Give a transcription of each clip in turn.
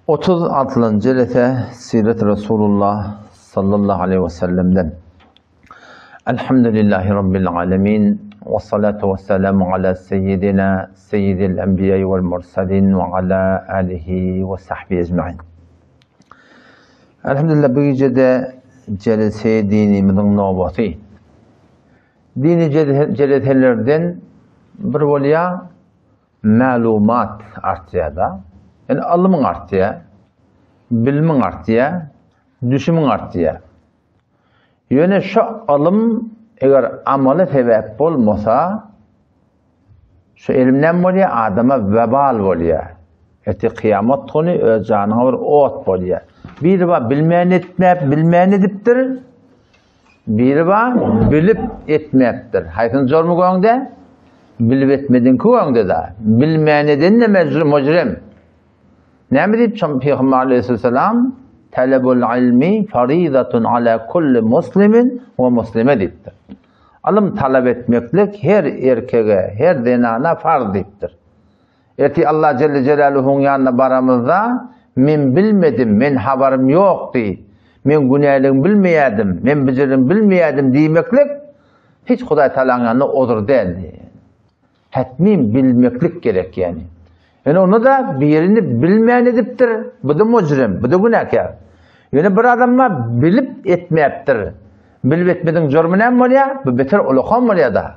36. cilete Siret Resulullah sallallahu aleyhi ve sellem'den. Elhamdülillahi Rabbil alemin. Ve salatu ve selamu ala seyyidina seyyidil enbiyayı vel mursalin ve ala alihi ve sahbihi ecma'in. Elhamdülillah bu gecede celese dinimizin nöbeti. Dini celeselerden bir olya malumat artıya da. Yani alımın artıya, bilmin artıya, düşümün artıya. Yani şu alım eğer ameli sebep olmasa, şu ilimden oluyor adama vebal oluyor. Eti kıyamet günü öz canına bir ot oluyor. Biri var bilmeyen ediptir, biri var bilip etmeyiptir. Hayatın zor mu koyunda? Bilip etmedin koyunda da. Bilmeyen edin de mecrim. Ne mi deyip Peygamber aleyhisselam talebul ilmi faridatun ala kulli muslimin ve muslime deyiptir. Alım talep etmeklik her erkeğe, her denana farz deyiptir. Eti Allah Celle Celaluhu'nun yanına baramızda men bilmedim, men haberim yok dey. Men günahlarını bilmeyedim, men bicirim bilmeyedim demeklik hiç Huday Teala'nın yanına odur değil. Hatmi bilmeklik gerek yani. Yani onu da birini bilmeyen ediptir. Bu da mucrim, bu da günahkar. Yani bir adamma bilip etmeyiptir. Bilip etmedin zormuna mı oluyor? Bu beter ulukan mı oluyor da?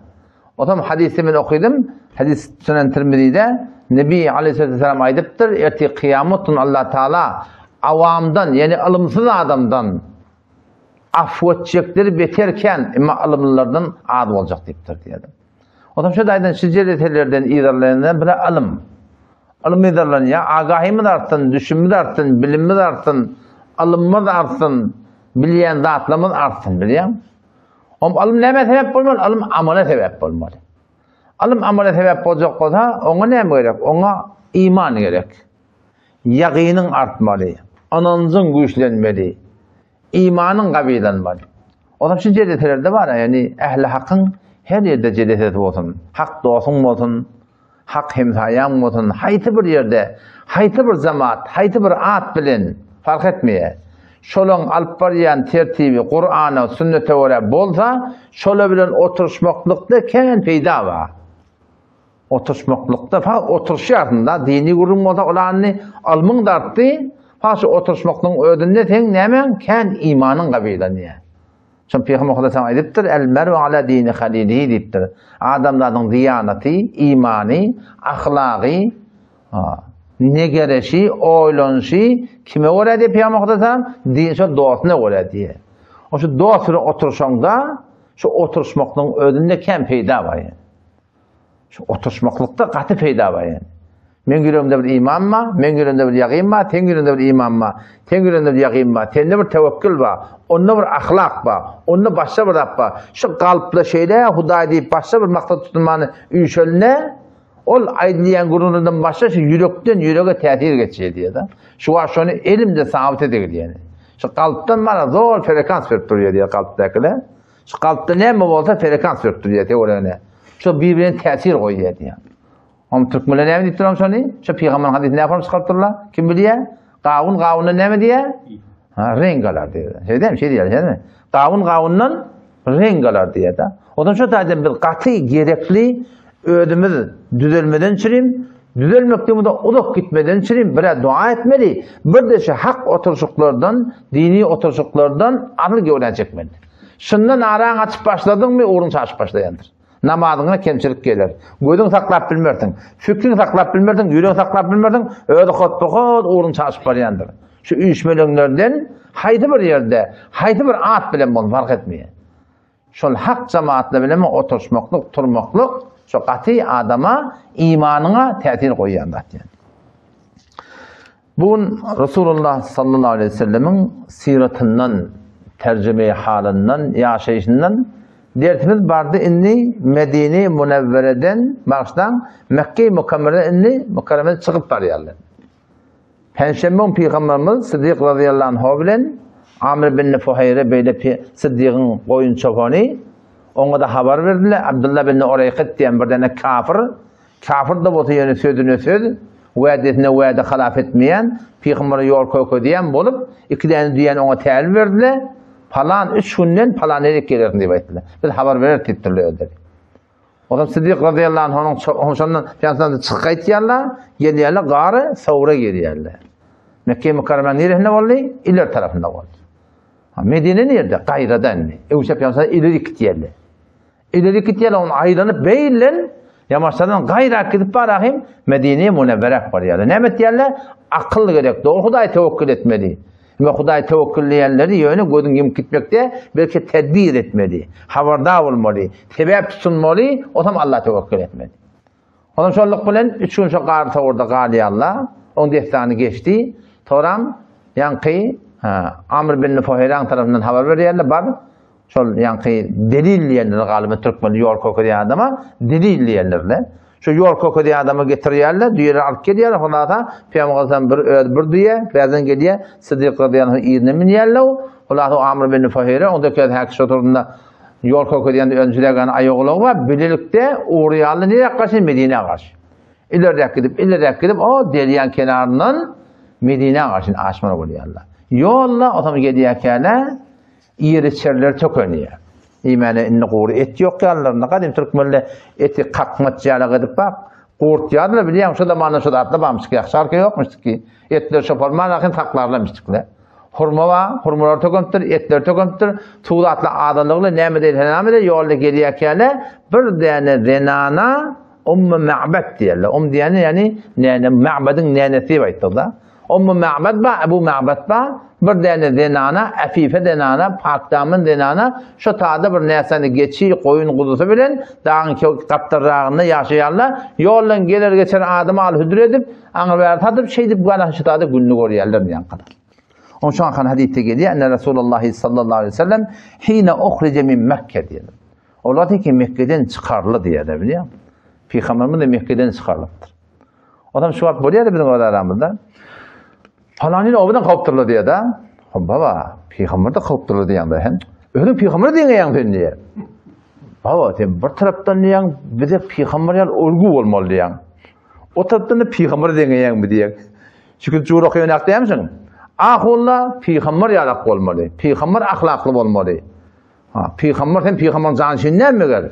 O zaman hadisimi okudum. Hadis Sünen Tirmizi'de Nebi Aleyhisselam aydıptır. Erti kıyametun Allah Teala avamdan yani alımsız adamdan affedecekleri beterken ama alımlılardan ad olacak deyiptir diyelim. O zaman şu daydan şiceretelerden, idarlarından biri alım. Alım idarlarından ya agahimi de artsın, düşünümü de artsın, bilimi de artsın, alımı da artsın, bilyen zatlamı da artsın biliyor musun? Alım neme sebep olmalı? Alım amele sebep olmalı. Alım amele sebep olacak olsa ona ne gerek? Ona iman gerek. Yakinin artmalı. Ananızın güçlenmeli. İmanın kabilanmalı. O zaman şu cedetelerde var ya yani ehli hakkın her yerde cedeteti olsun. Hak doğsun olsun. Hak hemsayan olsun. Hayti bir yerde, hayti bir cemaat, hayti bir at bilin. Fark etmeye. Şolun alıp barayan tertibi Kur'an'a, sünnete göre bolsa, şola bilen oturuşmaklıkta kendi peyda var. Oturuşmaklıkta, fakat oturuş şartında dini kurum olsa olanını almın da arttı, fakat şu oturuşmaklığın ödünde ten nemen kendi imanın kabilanıya. Çünkü Peygamber Aleyhisselam ediptir, el mer'u ala dini halilihi deyiptir. Adamların diyaneti, imani, ahlakı, ne gereşi, oylanışı, kime göre diye Peygamber Aleyhisselam? Şu doğasına göre diye. O şu doğasına oturuşanda, şu oturuşmaklığın ödünde kem peyda var yani. Şu oturuşmaklıkta katı peyda var yani. Men gülümde bir iman var, men gülümde bir yakin var, ten gülümde bir iman var, ten gülümde bir yakin var, tende bir tevekkül var, onda bir ahlak var, onda başka bir Rab var. Şu kalpla şeyle Huday deyip başka bir maksat tutulmanı üşölüne, ol aydınlayan gururundan başka şu yürekten yüreğe tesir geçiyor diye de. Şu var şunu elimde sabit ediyor yani. Şu kalpten bana zor frekans verip duruyor diye kalptakiler. Şu kalpta ne mi olsa frekans verip duruyor diye oraya. Şu birbirine tesir koyuyor diye. Ama Türkmenler ne mi deyip duram şunu? Şu Peygamber'in hadisini ne yapalım çıkartırlar? Kim biliyor? Kavunla ne mi diye? Rengalar diye. Şey değil mi? Şey değil mi? Kavundan rengalar diye de. O zaman şu tarzdan bir katı gerekli ödümüz düzelmeden çürüyüm. Düzelmekte bu da uluk gitmeden çürüyüm. Böyle dua etmeli. Bir de şu hak oturuşuklardan, dini oturuşuklardan arıl öğrenecekmeli. Şundan aran açıp başladın mı uğrun açıp başlayandır. Namazına kemçilik gelir. Gözün saklap bilmerdin. Fikrini saklap bilmerdin. Yüreğini saklap bilmerdin. Öyle kod uğrun açıp başlayandır. Şu uyuşmalarından haydi bir yerde, haydi bir at bilen bunu fark etmeye. Şol hak cemaatle bilen oturuşmaklık, turmaklık şu katı adama imanına tesir koyuyanlar. Bu Resulullah sallallahu aleyhi ve sellemin siratinden, tercüme halinden, yaşayışından dertimiz vardı inni Medine-i Münevvere'den baştan Mekke-i Mukarreme'den inni Mukarreme'den çıkıp varıyorlar. Penşemben Peygamberimiz Sıddık radıyallahu anh bilen Amr bin Fuhayre böyle Sıddık'ın koyun çobanı ona da haber verdiler. Abdullah bin Ureyqit diyen bir tane kafir. Kafir de botu yani söz. Wa'detine wa'da halaf etmeyen, Peygamber'e yol köködiyen bolup, ikideni diyen ona tälim berdiler. Falan 3 günden falan edip gelirdin diye ayttılar. Biz haber verir tittirler dedi. Adam Siddiq radıyallahu anh ondan fiyansından çıkıp aytýarlar, gelýärler gary Sawra gelýärler. Mekke Mükerreme'nin nerehine boldy? İler tarafında boldy. Medine nerede? Gayra'dan. Uşa fiyansından ileri gitýärler. İleri gitýärler onu aýranyp beýlen, yamaçlardan gayra gidip barahim Medine'ye Münevvere barýarlar. Näme etýärler? Akıl gerek. Doğru Hudaý tevekkül etmeli. Ve Hudaý tevekkülleyenleri yönü gözün yemip gitmekte belki tedbir etmeli. Habardar olmalı. Sebep tutunmalı. O zaman Allah tevekkül etmeli. O zaman şolluk bilen 3 gün şu garta orada galiyallah. Onun destanı geçti. Toram yankı Amr bin Fuhayran tarafından haber verýärler bar. Şol yankı delilleyenler galiba Türkmeni yol kokudiyan adama delilleyenlerle. Şu yol kokudiyan adamı getirýärler, düýere alyp gelýärler. Holata Peygamberden bir diye, bazan gelýär, Siddiq radıyallahu anh ýerine minýärler. Holata Amr bin Fuhayra onda köz hak şoturunda yol kokudiyan öňçülerden aýoglary bar. Bilelikde uğraýarlar nereye gaşy Medine'ye gaşy. İleride gidip o deryan kenarından Medine'ye gaşy aşmana bolýarlar. Yolla otam gelýärkäle ýeri çerler çok önüye. İmane inni quru et yok ýallarynda gadim türkmenle eti kakmat ýalag edip bak. Qurt ýadylar bilýän şu da mana şu da atla bamsyk ýakşarky ýokmuş ki. Etler şoparman akin taklarlamışdyklar. Hurma wa hurmalar töküntür, etler töküntür. Tuğda atla adalygly näme diýil, näme diýil ýolda gelýärkäle bir däne zenana Ma'bad diýerler. Diýeni ýani näne Ma'badyň nänesi aýtdylar. Ma'bad ba Abu Ma'bad ba bir däne zenana, afife zenana, pakdamın zenana şu taýda bir näseni geçi koyun gudusy bilen daňky gapdarragyny ýaşaýarlar. Ýoldan geler geçer adamy al hüdür edip, aňa bäri tadyp şey dip gala şu taýda günlü görýärler ýanqada. Onun şu an hadisde gelýär, enne Rasulullah sallallahu aleyhi ve sellem hine uhrije min Mekke diýer. Olar ki Mekke'den çıkarlı diýer bilýär. Peygamberimiz de Mekke'den çıkarılıptır. Adam şu wagt bolýar bizim aramızda. Falanyň obadan gapdyrly diýär da. Baba, Peygamber de gapdyrly diýär hen. Öňe Peygamber diýen diýär. Baba, sen bir tarapdan diýän, bize Peygamber ýal ulgu bolmaly diýär. O tarapdan da Peygamber diýän diýär. Çünki juro ýönek diýämsiň. Ahulla Peygamber ýalak bolmaly. Peygamber ahlakly bolmaly. Peygamber sen Peygamber janyşyn nämeger?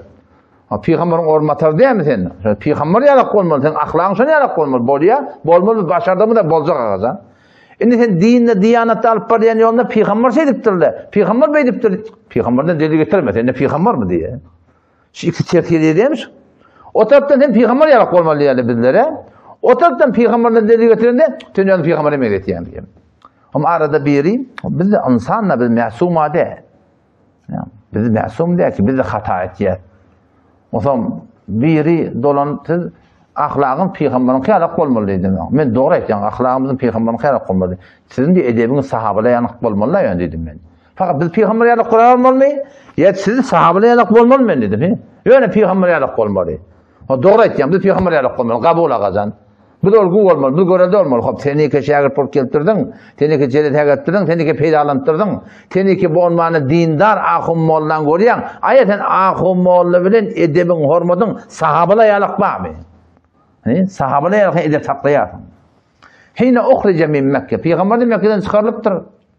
Peygamberin hormatar diýämi sen? Peygamber ýalak bolmaly, sen ahlakyň şonu ýalak bolmaly. Bolmaly başardamy da boljak agaza. Indi sen dinle diýanatda alyp barýan ýolunda Peygamber şeýdipdirler. Peygamber beýdipdir. Peygamberden delil getirmez. Ende Peygamber mi diýe? Şu iki terkiye diýemiz. O tarapdan sen Peygamber ýalak bolmaly diýerler bizlere. O tarapdan Peygamberden delil getirende, tünýany Peygamber emek etýän diýem. Ama arada biri, biz de insanla biz masum ade. Biz masum diýär ki biz de hata etýär. O zaman biri dolantyr ahlakın Peygamberin ýalak bolmaly dedim. Men dogry aýtýan, ahlakymyzyň Peygamberin ýalak bolmaly. Sizin de edebiňiz sahabalar ýalak bolmaly ýa dedim men. Fakat biz Peygamber ýalak bolmaly, ýa siz sahabalar ýalak bolmaly men dedim. Ýöne Peygamber ýalak bolmaly. O dogry aýtýan, biz Peygamber ýalak bolmaly, gabul agazan. Biz olgu bolmaly, biz görelde bolmaly. Hop seniki şägir bolup keltirdiň, seniki jelet hägatdirdiň, seniki peýdalantirdiň, seniki bolmany dindar ahum mollan görýän. Aýatan ahum molla bilen edebiň hormatyň sahabalar ýalak barmy? Sahabalar ýalak edep saklaýar. Hine uhrije min Mekke. Peygamber Mekke'den çıkarılıptır.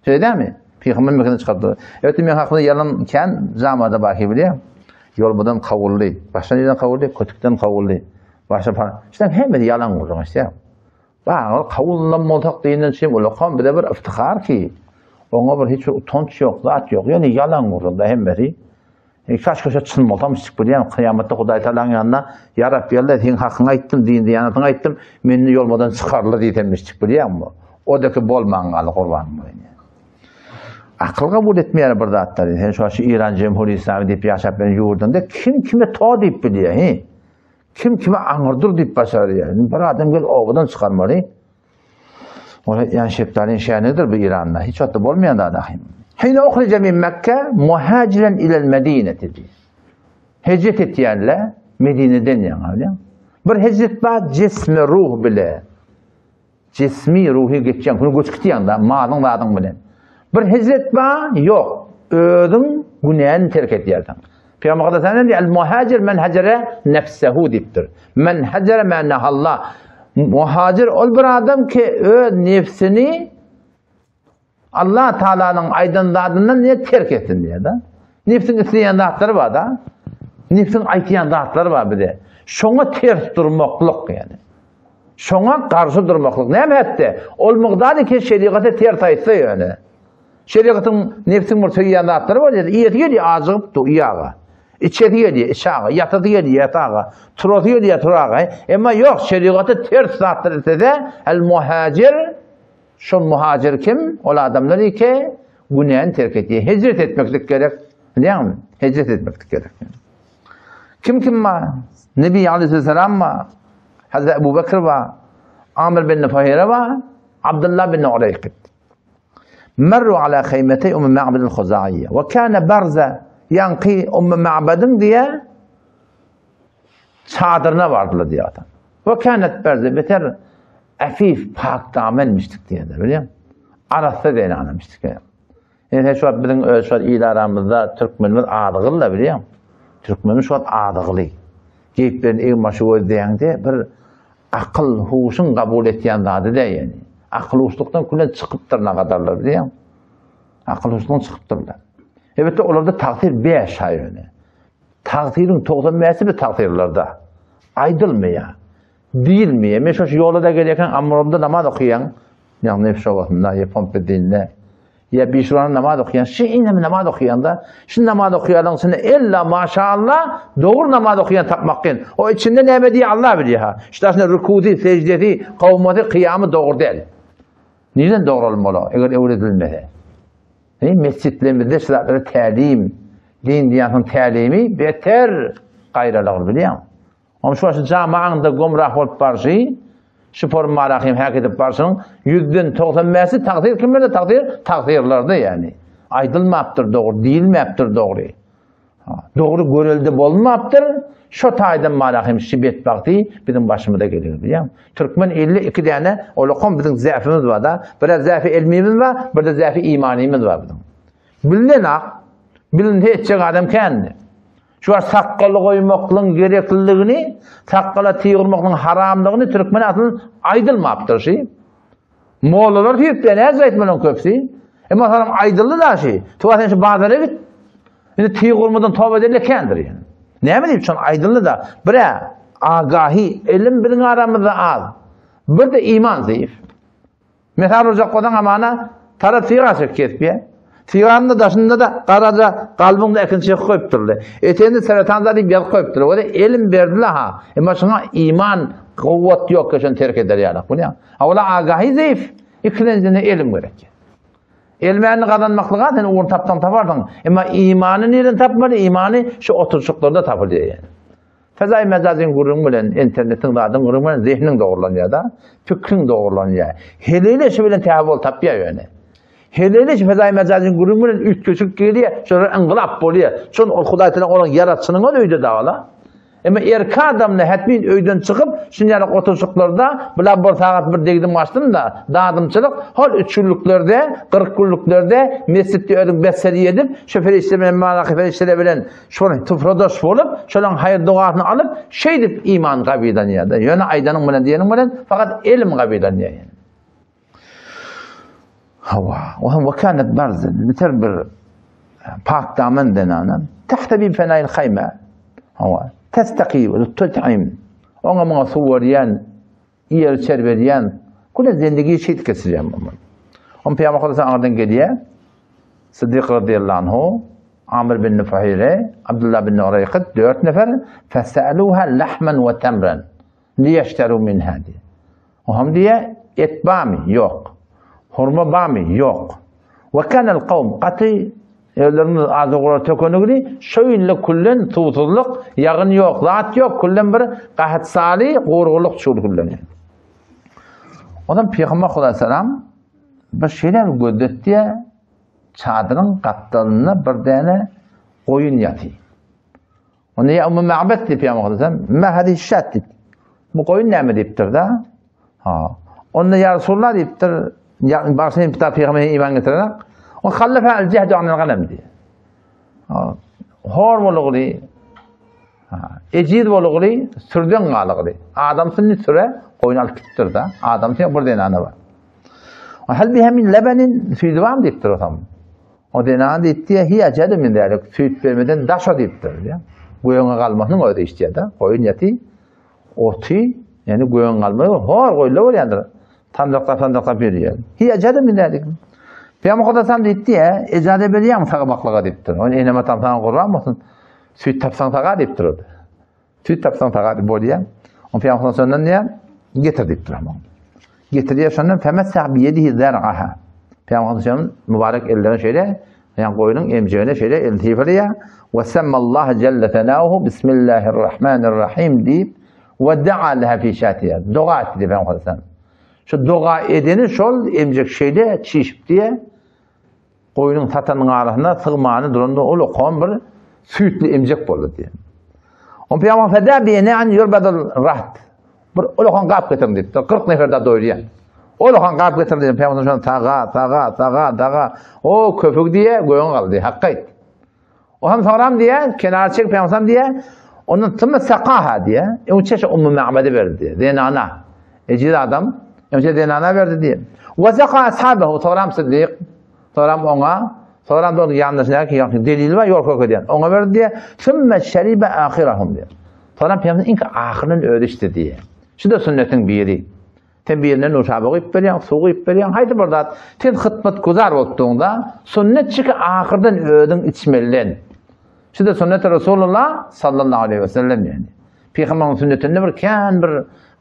Söýdämi? Peygamber Mekke'den çıkardı. Evet, men hakda yalan ken zamada baki bilýär. Yolbadan kavully, başdan ýerden kavully, kötükden kavully. Başa falan. İşte hemme yalan bolýan işte. Ba, kavullanmadak diýenden şey bolýan, bir de bir iftihar ki. Oňa bir hiç utanç ýok, zat ýok. Ýani yalan bolýan hemmeri. Kaç-kaça çyn boltamyşyk bilýän, kıyamatda Hudaý Taalaň ýanyna ya Rabbi Allah sen hakyny aýtdym, diýen ýanyny aýtdym, meni ýolmadan çykarly diýenmişik bilýänmi? Odaki bolmaňaly gurban bolýan. Akılga bul etmeýär bir zatlar. Sen şu İran Cemhuriyet İslami diýip ýaşap ben ýurdunda kim kime to diýip bilýär, kim kime aňyrdyr diýip başarýar. Bir adam gel owadan çykarmaly. Ola ýan şeýtanyň şänidir bu Iranda. Hiç hatda bolmaýan da dahym. Hine uhrije min Mekke muhaciren ilel Medineti diýer. Hicret etýärler Medine'den ýa-ni. Bir hicret ba cismi ruh bile. Cismi ruhy geçýän, bunu göçükdiýän da malyň wadyň bilen. Bir hicret ba yok. Özüň günäni terk etýärdiň. Peygamber Hazretleri el muhacir men hacere nefsehu diptir. Men hacere men Allah. Muhacir ol bir adam ki öz nefsini Allah Teala'nın aydınladığından niye terk ettin diye da. Nefsin isteyen dağıtları var da. Nefsin aytayan dağıtları var bir de. Şoňa ters durmaklık yani. Şoňa karşı durmaklyk. Näme etdi? Ol mugdary ki şeriaty ters aýtsa yani. Şeriatyň nefsiň bir söýýän zatlary bar edi. Ýeti ýedi azyp du ýaga. İçeti ýedi içaga, ýatydy ýedi ýataga, turady ýedi turaga. Emma ýok şeriaty ters zatlary ede. El muhacir şu muhacir kim? Ol adamlar ki günahını terk etdi. Hicret etmeklik gerek. Näme? Hicret etmeklik gerek. Kim var? Nebi Aleyhisselam var. Hazreti Ebu Bekir var. Amir bin Nufayre var. Abdullah bin Urayqit. Merru ala khaymati Ma'bad el-Khuzaiye. Ve kana barza yanqi Ma'bad'ın diye çadırına vardılar diye adam. Ve kanet barza beter afif pak damelmiştik diye de biliyor musun? Arasda değil anlamıştık ya. Yani şu an bizim şu an ilaramızda Türkmenimiz adıgılla biliyor musun? Türkmenimiz şu an adıgılı. Geyiplerin en başı o deyende bir akıl huşun kabul ettiğin zadı de yani. Akıl huşluktan küllen çıkıptır ne kadarlar biliyor musun? Akıl huşluktan çıkıptırlar. Evet orada takdir 5 ay öyle. Takdirin 95'i bir takdirlerde. Aydılmıyor. Değilmiyor. Mesela şu yolda gelirken amurumda namaz okuyan, yani nefis olasında, ya pompe dinle, ya bir şuranın namaz okuyan, şeyinle namaz okuyan da, şimdi namaz okuyanın seni illa maşallah doğru namaz okuyan tapmakken, o içinde ne diye Allah biliyor ha. İşte aslında rükûdi, secdeti, kavmati, kıyamı doğru değil. Neden doğru olmalı? Eğer öğretilmedi. Mescitlerimizde sıratları talim, din dünyanın talimi beter gayrılar biliyor musun? Ama şu an camianda gumrah olup barşı, spor marahim hak edip barşının %95'i takdir kimlerde takdir? Takdirlerde yani. Aydılmaptır doğru, değilmaptır doğru. Doğru görüldü bolmaptır. Şu taydan marahim şibet vakti bizim başımıza geliyor biliyor musun? Türkmen 52 tane olukom bizim zafimiz var da. Biraz zafi ilmimiz var, bir de zafi imanimiz var bizim. Bilinen bilin hiççe adam kendi. Şu an sakkalı koymaklığın gerekliliğini, sakkala tiyurmaklığın haramlığını Türkmen atının aydılmaptır şey. Moğollar hüpten ez etmelen köpsi. Ama sanırım aydıllı da şey. Tuvaten şu bazıları git. Yine tiyurmadan tövbe edildi kendir yani. Ne mi diyeyim şu an aydıllı da. Bre, agahi, ilim bilin aramızda az. Bir de iman zayıf. Mesela olacak kodan amana taraf tiyurası kesbiye. Tiyanın daşında da karaca kalbinde ekinçe koyup durdu. Eteğinde seretanza deyip yaz koyup durdu. O da elim verdiler ha. Ama şuna iman, kuvvet yok ki şunu terk eder yani. Bu ne? Ola agahi zayıf. İkincine elim gerek. Elmeni kazanmaklığa sen uğur taptan tapardın. Ama imanı nereden tapmalı? İmanı şu oturuşuklarda tapılıyor yani. Fezai mecazin kurun bilen, internetin dağıdın kurun bilen zihnin doğrulanıyor da, fikrin doğrulanıyor. Heliyle şu bilen tehavül tapıyor yani. Hele fezai mecazin gurumunun üç köşük geliyor, şöyle engılap oluyor. Şun Huday Teala olan yaratsının o öyde dağla. Ama erkek adamla hetmin öyden çıkıp, şunyalık oturuşuklarda, bila bir saat bir degdim açtım da, dağdımçılık, hal üçüllüklerde, 40 günlüklerde, mescitte ödüm beseli edip, şu ferişlerin, malaki ferişlerin, şöyle tıfrodoş olup, şöyle hayır duasını alıp, şey deyip iman kabidan ya da, yani aydanın bilen diyenin bilen, fakat ilim kabidan ya yani. وكانت برزة بتربر باك دامن دنانا تحتبي بفناء الخيمة تستقي وتطعم ona mga suwariyan yer çerberiyan kula zindagi şey keseceğim on peygamber Aleyhisselam ağırdan geliyor Sıddık radıyallahu anhu Amir bin Nufayre Abdullah bin Urayqit 4 nefer fesaluha lahman ve temran liyeşteru min hadi o ham diye et bami yok hurma bami yok ve kanal kavm qati evlerimiz azıqura tökönügri şöyle kullen tuğtuzluk yağın yok zat yok kullen bir qahat sali qo'rg'uliq çul kullen ondan Peygamber Aleyhisselam bir şeyler gödetdi çadırın qattalına bir tane koyun yatı onu ya Ümmü Ma'bad diye Peygamber Aleyhisselam ma hadi şat bu koyun ne deyiptir da onu ya Resulullah deyiptir başlayın bir Peygamber'e iman getirerek وخلفها الجهد عن الغنم دي هور ولغري Ecid bolugly, sürden galygy. Adam sünni süre, koyun alıp gittir da. Adam sen bir denana var. Hal biha min lebenin süydüvam deyiptir o tam. O denana deyipti hiya cedi min deyalik. Süyt vermeden daşa deyiptir ya. Goyunga kalmasının öyle işte da. Koyun yeti, oti, yani goyun kalmayı hor koyla var yani. Tandıkta veriyor. Hiya cedi min deyalik. Peygamber Kodasam deyipti ya, ecade beriyem sağa baklaga deyiptir. Onu eyneme tamsan kurban mısın? Süt tapsan tağa deyiptir o da. Süt tapsan tağa deyip oluyor. O Peygamber Kodasam diye getir deyiptir ama. Getiriyor sonra femessah biyedihi zer'aha. Peygamber Kodasam mübarek ellerine şöyle, yani koyunun emceğine şöyle eltifir ediyor. Ve semmallahu celle fenahu bismillahirrahmanirrahim deyip ve da'a leha fi şatiha. Dua etti Peygamber Kodasam. Şu dua edeni şol emcek şeyde çişip diye koyunun satanın arasında sığmağını durumda olu kon bir sütlü emcek boldu diye. O Peygamber feda biyene an yurbadul rahat. Bir olukan kap getirin dedi. 40 neferde doyuruyor. Olukan kap getirin dedi. Peygamber şu an tağa. O köpük diye koyun kaldı. Hakkayt. O hem soram diye kenar çek Peygamber diye onun tımı sakaha diye. O çeşe ummu ma'bede verdi. Denana. Ecid adam. Önce denana verdi diye. Ve zaka ashabehu soram Sıddık. Soram ona. Soram da onun yanlışına ki delil var yol koyuyor. Ona verdi diye. Sümme şeribe ahirahum diye. Soram Peygamber'in ilk ahirinin öğretişti diye. Şu da sünnetin biri. Sen birinden uşağı koyup veriyorsun, su koyup veriyorsun. Haydi burada sen hıtmet güzar olduğunda sünnet çıkı ahirden öğüdün içmelilen. Şu da sünnet-i Resulullah sallallahu aleyhi ve sellem yani. Peygamber'in sünnetinde bir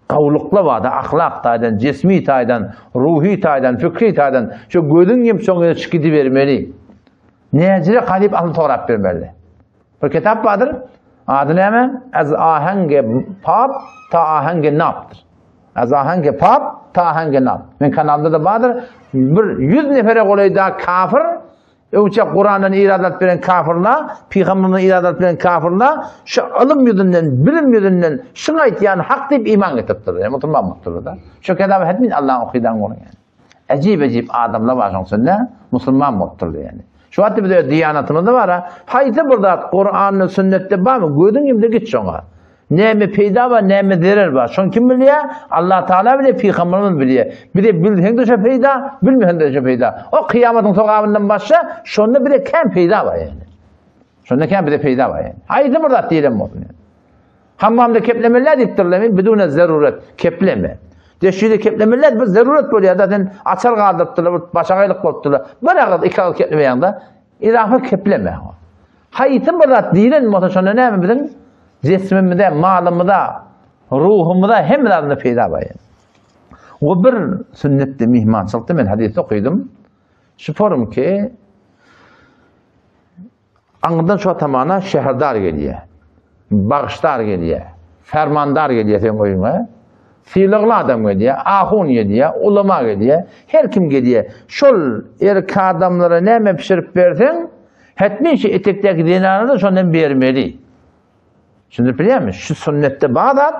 kavlukla vardı, ahlak taydan, cismi taydan, ruhi taydan, fikri taydan. Şu gözün gibi sonra çıkıdı vermeli. Necire kalip ahlı torap vermeli. Bir kitap vardır. Adı ne hemen? Az ahenge pap ta ahenge naptır. Az ahenge pap ta ahenge nap. Ben kanalda da vardır. Bir 100 nefere kolayda kafir, önce Kur'an'dan iradat veren kafirler, Peygamber'den iradat veren kafirler, şu alım yüzünden, bilim yüzünden, şuna yani hak deyip iman getirdiler. Yani mutluluk mutluluğu da. Şu kadar etmeyin Allah'ın okuydan onu yani. Acayip adamlar var sonra Müslüman mutluluğu yani. Şu hatta bir de diyanatımızda var ha. Haydi burada Kur'an'ın sünnette var mı? Gördüğün gibi de git şuna. Ne mi peyda var, ne mi derer var. Şunu kim biliyor? Allah Teala biliyor, Peygamberimiz biliyor. Bir de bildiğin de peyda, bilmeyen de peyda. O kıyametin sokağından başla, şunda bir de kem peyda var yani. Şunda kem bir de peyda var yani. Haydi burada diyelim olsun yani. Hammamda keplemeler deyiptirlemeyin, bidune zaruret, kepleme. Deşiyle keplemeler bir zaruret böyle zaten açar kaldırttılar, başakaylık oldular. Bırakın iki al kepleme yanında, ilahı kepleme. Haydi burada diyelim motoşunda ne mi bilin? Cismimde, malımda, ruhumda hemlerinde peyda var yani. O bir sünnette mihmançılıkta ben hadis okudum. Şüpherim ki anından şu tamana şehrdar geliyor. Bağışlar geliyor. Fermandar geliyor sen koyuna. Fiilikli adam geliyor. Ahun geliyor. Ulema geliyor. Her kim geliyor. Şol erk adamlara ne mi pişirip versen hetmin şey etekteki dinarını da şundan vermeli. Şimdi biliyor musun? Şu sünnette Bağdat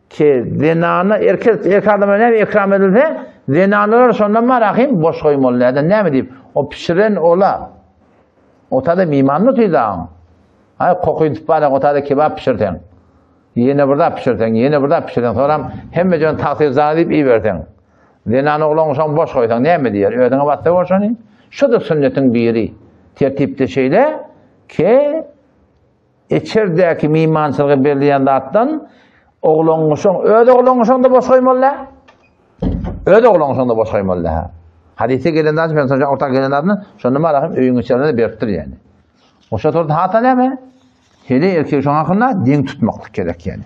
ki zinanı erkek adamına ne ikram edilse zinanılar sonra marahim boş koymalılardan ne mi deyip o pişiren ola o tadı mimanlı tuydağın kokuyu tıparak o tadı kebap pişirten yine burada pişirten sonra hem de tahtı zanedip iyi verten zinanı olan boş koysan ne mi diyor ödene battı var şunu şu da sünnetin biri tertipte şeyle ki içerideki mimansılığı belirleyen zattan oğlanmışın, öyle oğlanmışın da boş koymalı. Öyle oğlanmışın da boş koymalı. Hadise gelenler için ben sonra ortak gelenlerden şunu marahım öyün içerisinde belirtir yani. O şartlarda hata ne mi? Hele erkeği şu hakkında din tutmaklık gerek yani.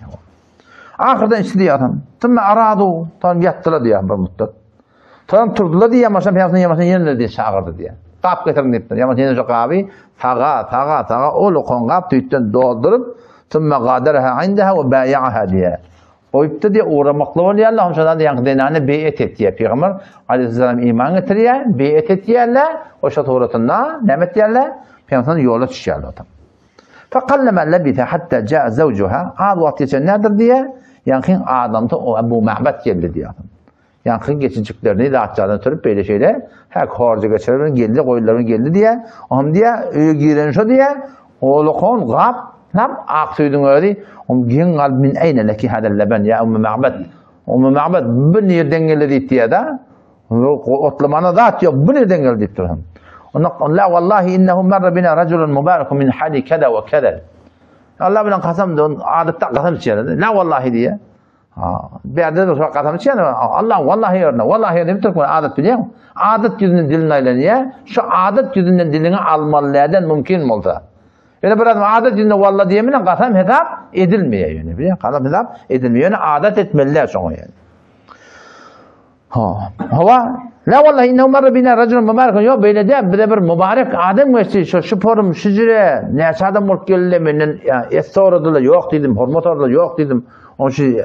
Ahirden istediği adam. Tüm aradı, tam yattılar diye bir müddet. Tam turdular diye yamaşan peyasını yeniler diye çağırdı diye. Kap getirin deyiptir. Yamaşan yenilecek abi tağa o lokon kap tüytten doldurup tümme gadereha indeha ve bayaha diye. O ipte diye uğramakla oluyor Allah'ım şundan diye denane beyet et diye Peygamber aleyhisselam iman getiriyor. Beyet et diyorlar. O şat uğratında nemet diyorlar. Peygamber'in yola düşüyorlar. Fakalleme lebite hatta ca'a zavcuha. Ağır vakti için nedir diye. Yankın adamda o Ebu Ma'bed geldi diye. Yankın geçiciklerini dağıtacağını törüp böyle şeyler. Her harcı geçerlerin geldi, koyulların geldi diye. Onun diye giren şu diye. Oğlu kon gap. Nam aqsuydun ödi. Gen gal min ayna laki hada laban ya Ma'bad. Ma'bad bu nerden geldi diye da. Otlamana zat yok. Bu nereden geldi diyor. La vallahi innehu marra bina raculun mubarakun min hali kada ve kada. Allah bilen qasam don adatda qasam içerdi. La vallahi diye. Bir yerde de sonra qasam içerdi. Allah vallahi yerine. Vallahi yerine bitirip adat biliyor musun? Adat yüzünden dilini aylaniye. Şu adat yüzünden dilini almalılardan mümkün mi olsa? Yani biraz adet yüzünden vallahi diyemine qasam hesap edilmiyor yani. Biliyor musun? Qasam hesap edilmiyor. Yani adat etmeliler sonra yani. Hava la vallahi innehu marra bina raculun mubarakun yok böyle de bir mübarek adam geçti şu forum şücre ne adam olup geldi menden estordular yok dedim hormatlarla yok dedim on şu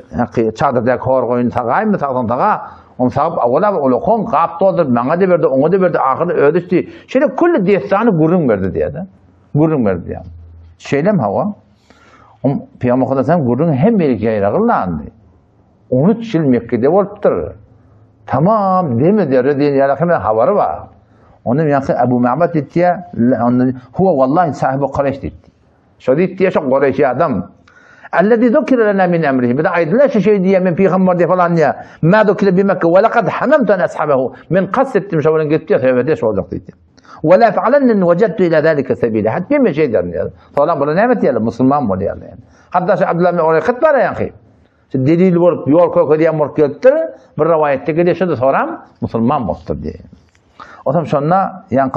çadırda kor koyun tagay mı tağdan taga on sağıp avla olokon kaptodur bana da verdi ona da verdi ahırda ödüştü şöyle kullu destanı gurun verdi diye de gurun verdi yani şeylem hava Peygamber Efendimiz gurun hem Amerika'ya yayıllandı 13 yıl Mekke'de oluptur. Tamam demedi redin ya hemen havarı var. Onun yansı Ebu Ma'bad dedi ya huve vallahi sahibi Kureyş dedi. Şu dedi ya şu Kureyşi adam. Ellezî zukira lena min emrihi. Bir de aydılar şu şey diye men peygamber diye falan ya. Ma zukira bi Mekke ve lekad hamamtu an ashabahu. Men kassettim şöyle gitti ya sevdi olacak dedi. Ve la fe'alenni vecedtu ila zalika sabila. Hatta bir şey der ya. Falan bana ne met ya Müslüman mı yani. Hatta şu Abdullah bin oraya kıtlar ya akhi. Delil bolup yol koyup diye morkettir. Bir rivayette geliyor şu da soram Müslüman bolupdur diye. O zaman şonna yani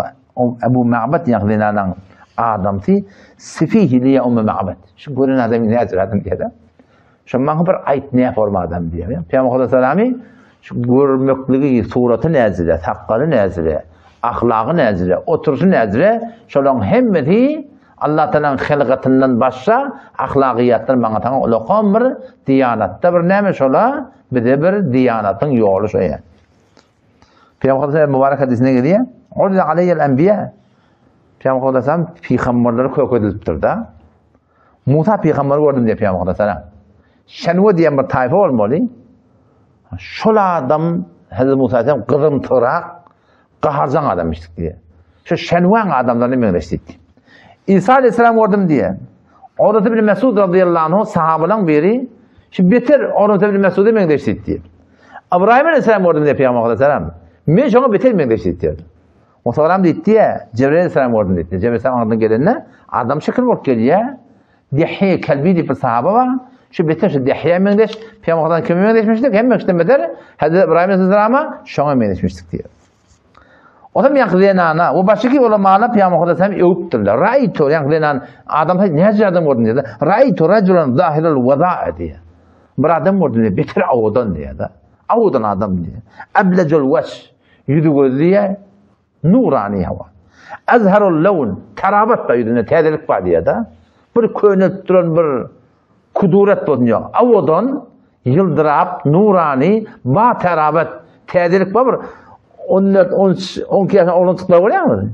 Ebu Ma'bad yaqlinanan adamti sifihi liye Ma'bad. Şu görün adamın ne adam diye de. Şu bana bir ayet ne forma adam diye. Peygamber Sallallahu şu görmekliği suratı nezile, sakkalı nezile, ahlakı nezile, oturuşu nezile, şolong hemmeti Allah Teala'nın hilqatinden başqa ahlaqiyatlar bana taң ulaqan bir diyanatda bir näme şola bir de bir diyanatın yolu şoya. Peygamber mübarek hadisine geliyor. Urda aleyhil enbiya. Peygamber sallam peygamberleri köködülüpdir da. Musa peygamber gördüm diye Peygamber sallam. Şenwe diye bir tayfa olmalı. Şola adam Hazreti Musa sallam qırımtıraq, qaharcan adam iştik diye. Şu şenwen adamlarını meğleştirdi. İsa Aleyhisselam gördüm diye. Orada bir Mesud radıyallahu anh sahabadan biri şimdi beter orada bir Mesud'u mendeşti diye. İbrahim Aleyhisselam gördüm diye Peygamber Aleyhisselam. Men şoňa beter mendeşti diye. O salam dedi diye Cebrail Aleyhisselam gördüm dedi. Cebrail Aleyhisselam oradan gelenler adam şekil bolup geliyor. Dihye kalbi diye bir sahaba var. Şu beter şu Dihye mendeş Peygamberden kim mendeşmiştik? Hem mekten beter Hazreti İbrahim Aleyhisselam'a şoňa mendeşmiştik diye. O zaman yaqlinan o başki ulamalar Peygamber Efendimiz öptüler. Ra'aytu yaqlinan adam ne adam gördüm dedi. Ra'aytu raculan zahirul vada'a diye. Bir adam gördüm diye beter avudan diye da. Avudan adam diye. Ablacul veş yüzü gözüye nurani hava. Azharul levn tarabat da yüzüne tedelik var diye da. Bir könüp duran bir kuduret bulunuyor. Avudan yıldırap nurani ba tarabat tedelik var. 12 yaşında oğlun tıklar var ya mı?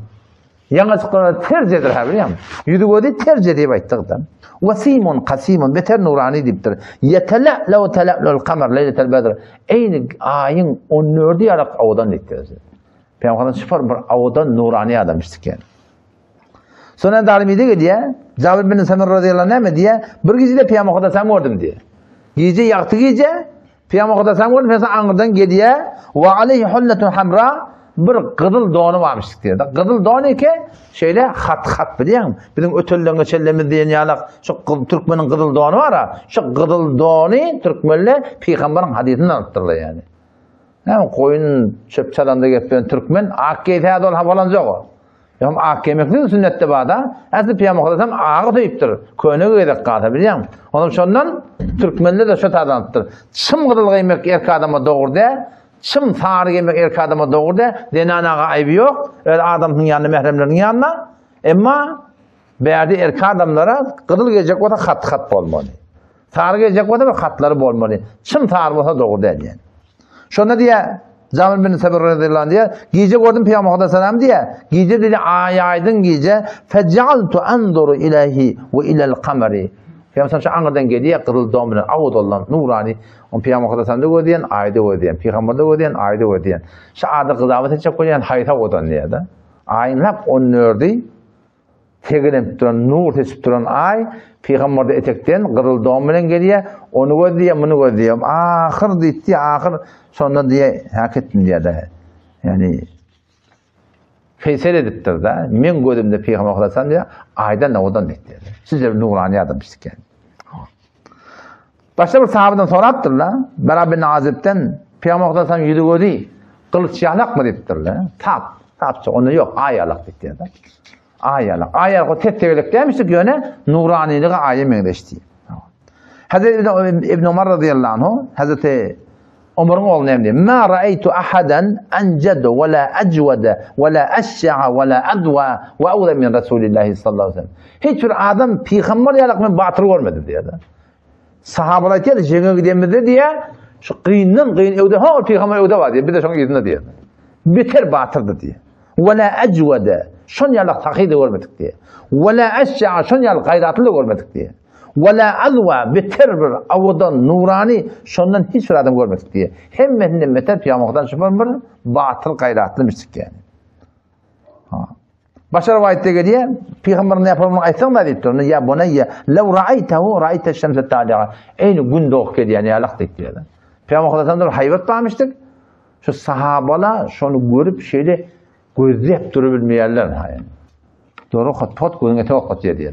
Yana tıklarına tercedir ha biliyor musun? Yüzü gördü tercih diye baytıqdan. Vasimun qasimun beter nurani diptir. Yetela'lu tela'lu'l kamer leyletel bedr. Eyni ayın 14 yarak avudan diktir. Peygamber'in sıfır bir avudan nurani adam istik yani. Sonra dalimide geliyor. Cabir bin Samir radıyallahu anh diye bir gece de Peygamber'da sen gördüm diye. Gece yaktı gece Peygamber'da sen gördüm. Mesela Ankara'dan geliyor. Ve aleyhi hulletun hamra bir qızıl donu varmıştık diye. Qızıl donu ki şöyle hat biliyor musun? Bizim ötöllerine çellemiz diyen yalak şu Türkmenin qızıl donu var ha. Şu qızıl donu Türkmenle Peygamber'in hadisini anlattırlar yani. Yani koyun çöp çalanda getiren Türkmen akkeyte adol havalan yok. Yani akkemekli sünnette bağda. Aslında Peygamber'den ağı deyiptir. Köyüne gıydek qata biliyor musun? Onun şondan Türkmenle de şu tadı anlattır. Çım qızıl gıymek erk adama doğurdu. Çım sarı yemek erk adama doğurdu. Denanağa ayıbı yok. Öyle adamın yanına, mehremlerin yanına. Ama berdi erk adamlara qızıl gelecek o da hat olmalı. Sarı gelecek o da bir hatları olmalı. Çım sarı olsa doğurdu yani. Şonda diye Cabir bin Samir radıyallahu anh diye gece gördüm Peygamber Aleyhisselam diye. Gece dedi aydın gece fecaltu anduru ilahi ve ilal kameri. Peygamber şu Ankara'dan geliyor qızıl domine avud olan nurani. On Peygamber Aleyhisselam'da gördüyen ayda gördüyen. Peygamber'de gördüyen ayda gördüyen. Şu adı kızavet edecek koyan hayta odan diye de. Ayın hep 14'ü tegelenip duran, nur tesip duran ay, Peygamber'de etekten kırıldığım bilen geliye, onu gözleyem, bunu gözleyem. Ahir deyip ahir sonra diye hak ettim diye de. Yani feysel ediptir da, men gözümde Peygamber kılasan diye, aydan da odan deyip diye. Sizler nurani adam istik yani. Başka bir sahabeden sorattır la, Beraber Nazip'ten Peygamber kılasan yüzü gözü, kılıç yahlak mı deyiptir la? Tapça, onu yok, ay yahlak deyip diye de. Ayyalık. Ayyalık o tek tevelik demiştik yöne nuraniliğe ayye mendeşti. Hazreti İbn Ömer radıyallahu anhu Hazreti Ömer'in oğlu emdi. Ma ra'aytu ahadan ancad ve la acwad ve la ash'a ve la adwa ve awla min Resulillah sallallahu aleyhi ve sellem. Hiçbir adam peygamber yalık men batır görmedi diye. Sahabalar diye jenge gidemedi diye şu kıyından kıyın evde ha peygamber evde var diye bir de şunu yedinde diye. Biter batırdı diye. Ve la acwad şon yalık takide görmedik diye. Ve la ash'a şon yalık gayratlı görmedik diye. Ve la adwa biter bir avudan nurani şondan hiçbir adam görmedik diye. Hem mehne meter peygamberden şüphem bir batıl gayratlı mistik yani. Başka rivayette geliyor, Peygamber ne yapalım ayetsen da deyip durun. Ya bunayya, lev ra'aytehu ra'ayte şemse ta'liğa. Eyni gün doğuk geliyor yani yalak deyip diyor. Peygamber hayvat bağmıştık. Şu sahabala şunu görüp şeyle gözleyip durabilmeyenler. Yani. Doğru pot gözün ete okut diye diye.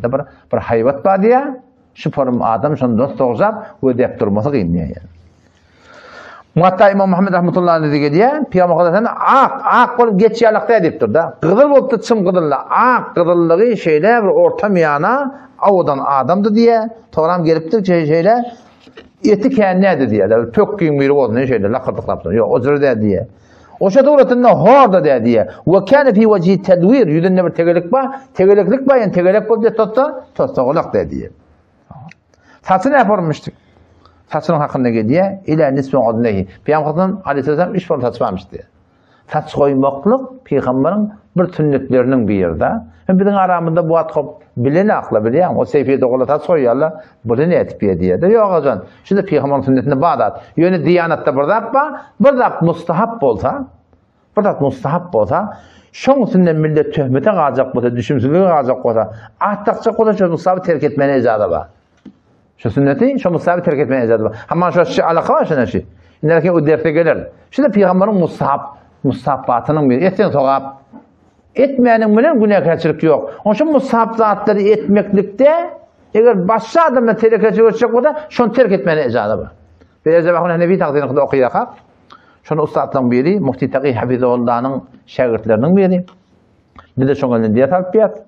Bir hayvat bağ diye, şu forum adam şunu dost doğuzap gözleyip durması kıyım yani. Muhatta İmam Muhammed rahmetullahi aleyhi diye Peygamber ak olup geç yalakta edip dur da. Kızıl olup da çım kızılla. Ak kızıllığı şeyle bir ortam yana avudan adamdı diye. Toğram geliptir şeyle eti kendine diye. Pök kıyım biri oldu ne şeyle lakırdıklaptın. Yok o zırı diye. O şey doğrultusunda horda diye. Ve kâne fî vecî tedvir. Yüzünde bir tegelik var. Tegeliklik var yani tegelik oldu diye tutsa olak diye. Saçı ne yaparmıştık? Saçının hakkında geliyor. İlâ nisbun adnehi. Peygamber'den aleyhisselam iş falan saç vermişti. Saç koymaklık Peygamber'in bir sünnetlerinin bir yerde. Bizim aramızda bu atkop bileni akla biliyor. O seyfiyede oğla saç koyuyorlar. Bu da ne etip diye de. Yok hocam. Şimdi Peygamber'in sünnetinde bağdat. Yönü diyanatta bir dakika mustahap olsa, şun sünnet millet töhmete kalacak olsa, düşümsüzlüğe kalacak olsa, ahtakça olsa şu mustahabı terk etmene icadı var. Şu sünneti, şu mustahabı terk etmeye icadı var. Ama şu alaka var şuna şey. İnlerken o defte gelir. Şimdi Peygamber'in mustahabbatının bir, etten soğap. Etmeyenin bilen günahkarçılık yok. Onun için mustahab zatları etmeklikte, eğer başka adamla terk olacak olsa, şunu terk etmeye icadı var. Böylece bakın Nebi takdirini kadar okuyacak. Şunu ustadların biri, Mufti Taqi Hafizullah'ın şagirdlerinin biri. Bir de şunun diye talpiyat.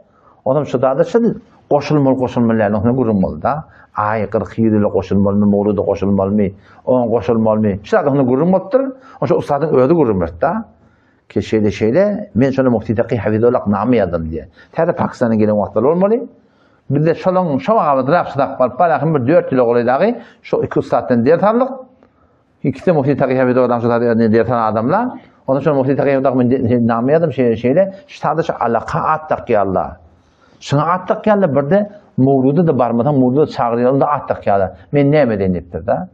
Onun şu da şimdi koşulmalarının gurulmalı da. Ay 47'li koşulmalı mı, Mevlud'a koşulmalı mı, 10 koşulmalı mı? İşte adamın gurulmalıdır. Onun için ustadın öyle gurulmalı da. Ki şeyle, ben şunu Mufti Taqi Hafizullah namıyadım diye. Tabi Pakistan'a gelen vaktler olmalı. Bir de şunun ağabeyde rapsıdak var. Balakhim bir 4 yıl olaydağı şu iki ustadın diye tanıdık. İkisi Mufti Taqi Hafizullah'dan diye tanıdık adamlar. Onun için Mufti Taqi Hafizullah'dan namıyadım şeyle. İşte şu alaka attak ya Allah. Şuna attak ya Allah bir de Mevlud'u da barmadan Mevlud'u çağırıyalım da attak ya Allah. Men neyme deniptir da.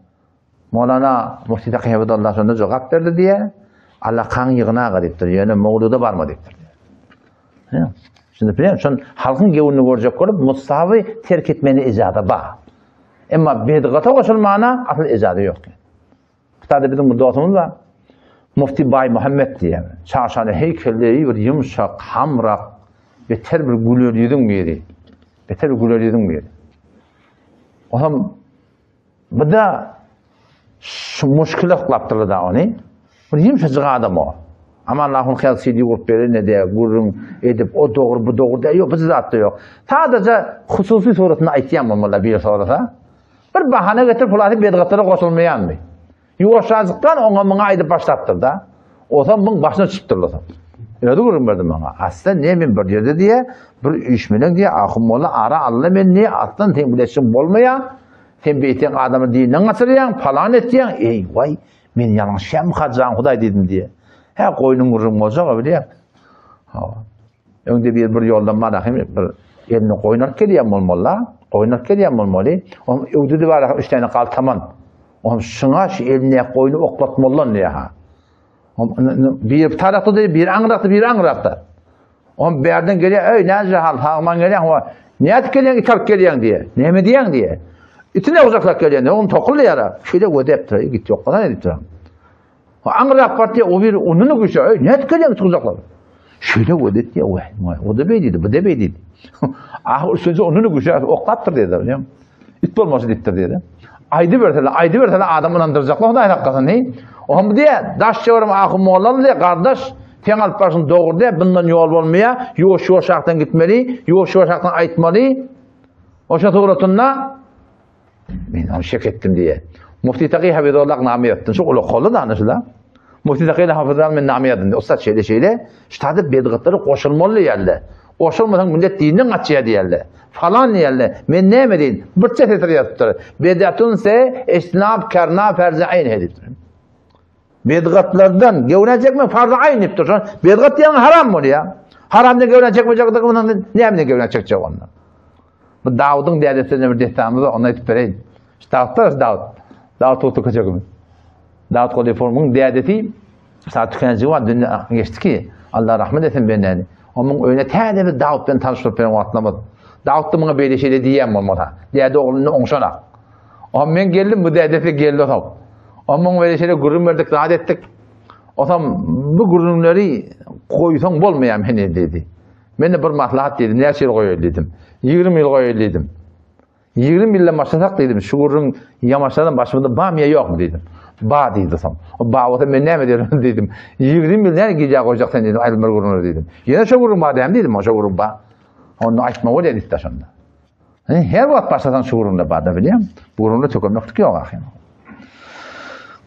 Mevlana Mufti Taqi Hafizullah sonra cevap verdi diye. Alakan yığına gariptir. Yani Mevlud'a barma deyiptir. Şimdi biliyor musun? Halkın gevununu görecek olup mustahabı terk etmeni icadı var. Ama bedgata koşulmana asıl icadı yok. Hatta bizim bu dostumuz var. Mufti Bay Muhammed diye. Çarşanı heykelleri bir yumuşak, hamrak, beter bir gülür yüzün biri. Beter bir gülür yüzün biri. O zaman bu da şu muşkile kılaptırdı da onu. Bir yumuşacık adam o. Ama Allah'ın kıyasıydı vurup verir ne diye gururun edip o doğru bu doğru diye yok. Bu zaten yok. Sadece hususi suretini aytiyan olmalı bir sonrası. Bir bahane getir fulatı bedgatlara koşulmayan mı? Yuvaşazlıktan ona aydı başlattır da. O zaman bunun başına çıktır o zaman. Öyle gururun verdim bana. Aslında niye ben bir yerde diye bir işmelen diye ahım ola ara Allah ben niye aslan tembileşim olmaya sen beyten adamı dininden atırıyan falan ettiyen ey vay men yanlış şey mi kaçacağım Huday dedim diye. He koyunun gururun olacak öyle ya. Önde bir yoldan madahim bir elini koyunar keliyem olmalı. Koyunar keliyem olmalı. Onun ödülü var işte kaltaman. Onun şuna şu eline koyunu oklatmalı ne ha. Bir tarafta değil bir angırakta. On bir yerden geliyor, ey ne hal, hağman geliyor ama niyet geliyorsun, itark geliyorsun diye. Ne mi diyorsun diye. İtine uzaklak geliyorsun, onu tokul yara. Şöyle ödeyip duruyor, git yok kadar edip duruyor. Angırak partiye o bir onunu güçlü, ey niyet geliyorsun uzaklar. Şöyle ödeyip diye, o da beydiydi, bu da beydiydi. Ahır sözü onunu güçlü, oklattır dedi. Biliyor musun? İt olması dittir dedi. Aydı verseler adam inandıracaklar, o da aylak kalsın ne? Oğlum diye, daş çevirim ahım oğlan diye, kardeş, ten alıp başını doğur diye, bundan yol olmaya, yoğuş yoğuşaktan gitmeli, yoğuş yoğuşaktan aytmalı. O şatı uğratınla, ben onu şek ettim diye. Mufti Taqi Hafizullah namı yaptın, şu ulu kolu da anışıla. Mufti Taqi Hafizullah men namı yaptın, usta şeyle, işte bedgıtları koşulmalı yerle. Koşulmadan millet dininden açıya diyerler. Falan diyerler. Men ne mi deyin? Bırça tetir yaptır. Bedatun esnab karna ferzi ayn hediptir. Bedgatlardan gevnecek mi farz ayn hediptir. Bedgat diyen haram mı ya? Haram ne gevnecek mi? Ne mi gevnecek ondan? Bu Davud'un dedesine bir destamızı ona etip vereyim. İşte Davud otukacak mı? Davud Koliform'un dedesi saat tükeneci var. Dün geçti ki Allah rahmet etsin benden. Onun öyle tane bir Davud ben tanıştırıp ben atlamadım. Davud da bana böyle şeyle diyem olmadı. Dede oğlunu onşana. Ama ben geldim bu dedesi geldi o zaman. Onun böyle şeyle gurur verdik, rahat ettik. O zaman bu gururları koysan olmayan beni dedi. Ben de bir maslahat dedim. Ne şey koyuyor dedim. 20 yıl koyuyor dedim. 20 yılla başlasak dedim. Şu gururun yamaçlardan başımda bamiye yok mu dedim. Ba dedi tam. O ba o da ben ne mi dedim dedim. 20 yıl nereye gidecek olacak sen dedim. Ayrılma gururunu dedim. Yine şu gururun ba dedim. O şu gururun ba. Onu açma o dedi de sonunda. Her vakit başlasan şu gururunda ba da biliyorum. Gururunu tökülmek yok ahim.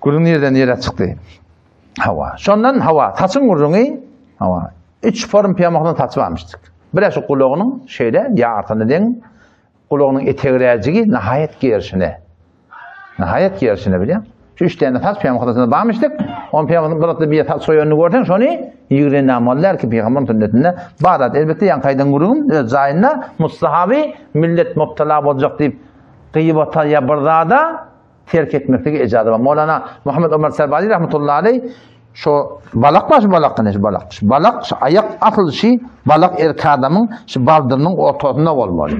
Gururun nereden yere çıktı? Hava. Sondan hava. Taçın gururunu hava. 3 form piyamaktan taçı varmıştık. Birisi kulağının şeyde yağ artını den kulağının eteğireciği nihayet giyerişine. Nihayet giyerişine biliyor musun? Şu 3 tane taç piyamaktan bağmıştık. On piyamaktan bıraktı bir taç soyununu gördün sonra yığırı namaller ki peygamberin sünnetinde Bağdat elbette yan kaydan gururun zayinle mustahabi millet mubtala olacak deyip gıybata ya bırdada terk etmekteki ecadı var. Mevlana Muhammed Ömer Serbadi rahmetullahi aleyh şu balak başı balak ne balak. Balak ayak atılışı balak erkek adamın şu baldırının ortasında olmalı.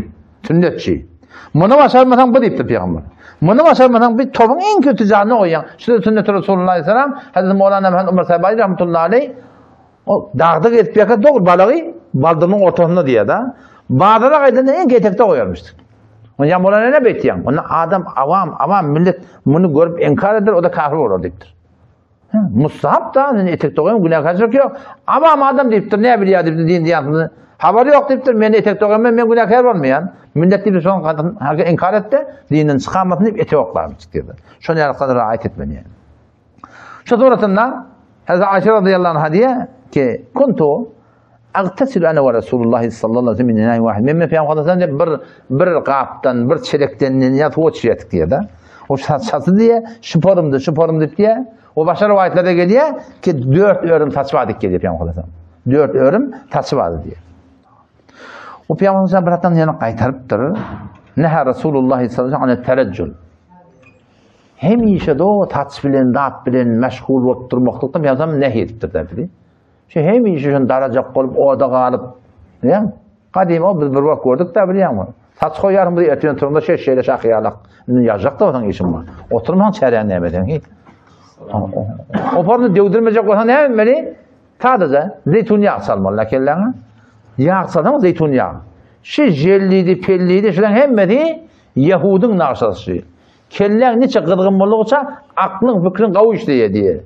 Sünnetçi. Bunu başarmadan bu deyipti peygamber. Bunu başarmadan bir topun en kötü canını oyan. Şu sünnet-i Resulullah aleyhisselam Hazreti Mevlana Muhammed Ömer Serbadi rahmetullahi aleyh o dağda gelip yakıt doğru balığı baldırının ortasında diye da bağdarak aydınlığı en getekte koyarmıştık. Ya Mevlana ne bekleyen? Onun adam avam millet bunu görüp inkar eder o da kafir olur deyiptir. Mustahap da etekte koyayım günahkarcılık yok. Ama adam deyiptir ne biliyor deyiptir din diyantını. Haberi yok deyiptir ben etekte koyayım ben günahkar olmayan. Millet deyiptir son inkar etti dinin çıkamasını deyip etek oklarmış dedi. Şunu kadar ait etmeni yani. Şu sonrasında Hazreti Ayşe radıyallahu anh diye ki kuntu agtasilu ana ve Resulullah sallallahu aleyhi ve sellem minna vahid. Memme peygamberden bir kaptan bir çelekten ya tuğ çiğettik diye de. O çatı diye şıparımdı diye. O başka rivayetlerde geliyor ki 4 örüm taç vardı geliyor peygamberden. 4 örüm taç vardı diye. O peygamberden bir hatan yana kaytarıp durur. Neha Resulullah sallallahu aleyhi ve sellem tereccül. Hem işe de o taç bilen, dağıt bilen, meşgul olup durmaklıktan peygamberden nehy ediptir dedi. Hem işe için daracak olup orada kalıp. Değil mi? Kadim o bir vakit gördük de biliyor musun? Taç koyarım bu erteden turumda şeyle şakıyalak. Yazacak da o zaman işim var. Oturman çereyen nemeden. O parını devdirmeyecek olsa ne yapmalı? Sadece zeytinyağı salmalı kellerine. Yağ salma zeytinyağı. Şu jelliydi, pelliydi, şudan hemmedi Yahud'un narsası. Keller niçe kıdgın olursa aklın fikrin kavuş diye.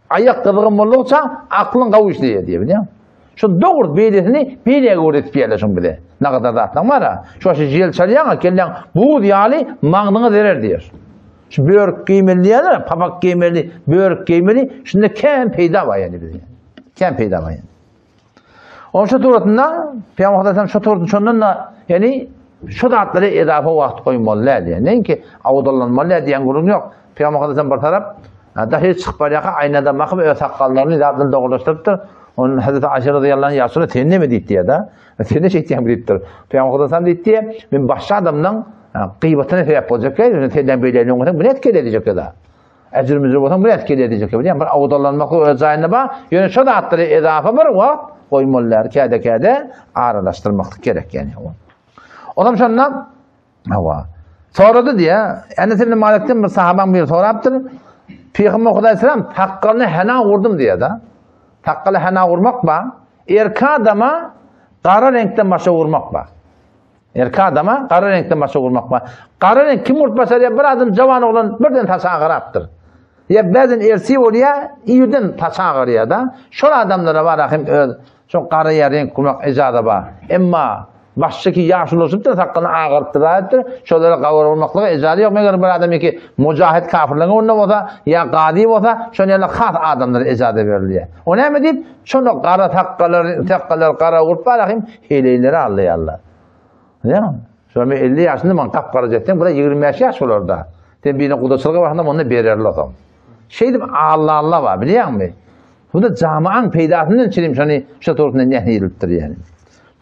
Ayak kıdgın olursa aklın kavuş diye biliyor musun? Şu doğru beydesini beyle öğretip yerleşin bir de. Ne kadar da atlan var ha. Şu jel çalıyan kellen bu diyali mağdına derer diyor. Şu börk giymeli diyorlar, papak giymeli, börk giymeli. Şimdi kem peyda var yani bize. Kem peyda var yani. Onun şu turatında, Peygamber Aleyhisselam şu turatın şundan da yani şu dağıtları edafa vakit koymalılar diye. Neyin ki avudallanmalılar diyen kurun yok. Peygamber Aleyhisselam bir taraf, dahi çıkıp bariyaka aynada bakıp öyle sakallarını dağıtını doğrulaştırıptır. Onun Hazreti Ayşe radıyallahu anh yasını tenine mi deyip diye da. Tenine şey diyem deyiptir. Peygamber Aleyhisselam deyip diye, ben başka adamdan gıybatına sebep olacak ya, tenden böyleyle bu ne etki edecek ya da. ecrimizi bolsa bir etkili edecek bilýän bir awdalanmakly öz zaýyna ba ýöne şo zatly edafa bir wagt goýmalar käde aralaşdyrmak gerek ýani. Adam şondan soradı diye Enes ibn Malik'ten bir sahaban bir sorapdyr. Peygamber Aleyhisselam takkalyny hena vurdum diye da. Takkaly hena vurmak ba erki adama qara renkden başa vurmak ba. Erki adama qara renkden başa vurmak ba. Qara renk kim vurtmasa diye bir adam jawan oglan birden taşa qarapdyr. Ya bazen ersi bolýa, ýerden taşa qarýar da. Şol adamlara barakim öz şo qara renk kurmak ejada ba. Emma başçaki yaşlı olup da takkalyny ağartdyradyr. Şolara gawar bolmaklygy ejada ýok. Meger bir adam ki mujahid kafirliğe onda bolsa ya gadi bolsa şoňa has adamlara ejada berilýär. O näme diýip şonu qara takkalar qara urup barakim hileleri alýarlar. Ya, şo men 50 ýaşynda men kapkara jetdim, bu da 20 ýaş bolarda. Sen birine kudaçylyga bakanda onu bererler adam. Şey dip Allah var bilýärmi? Bu da jamaň peýdasyndan çirim şonu şu torundan nähilipdir yani.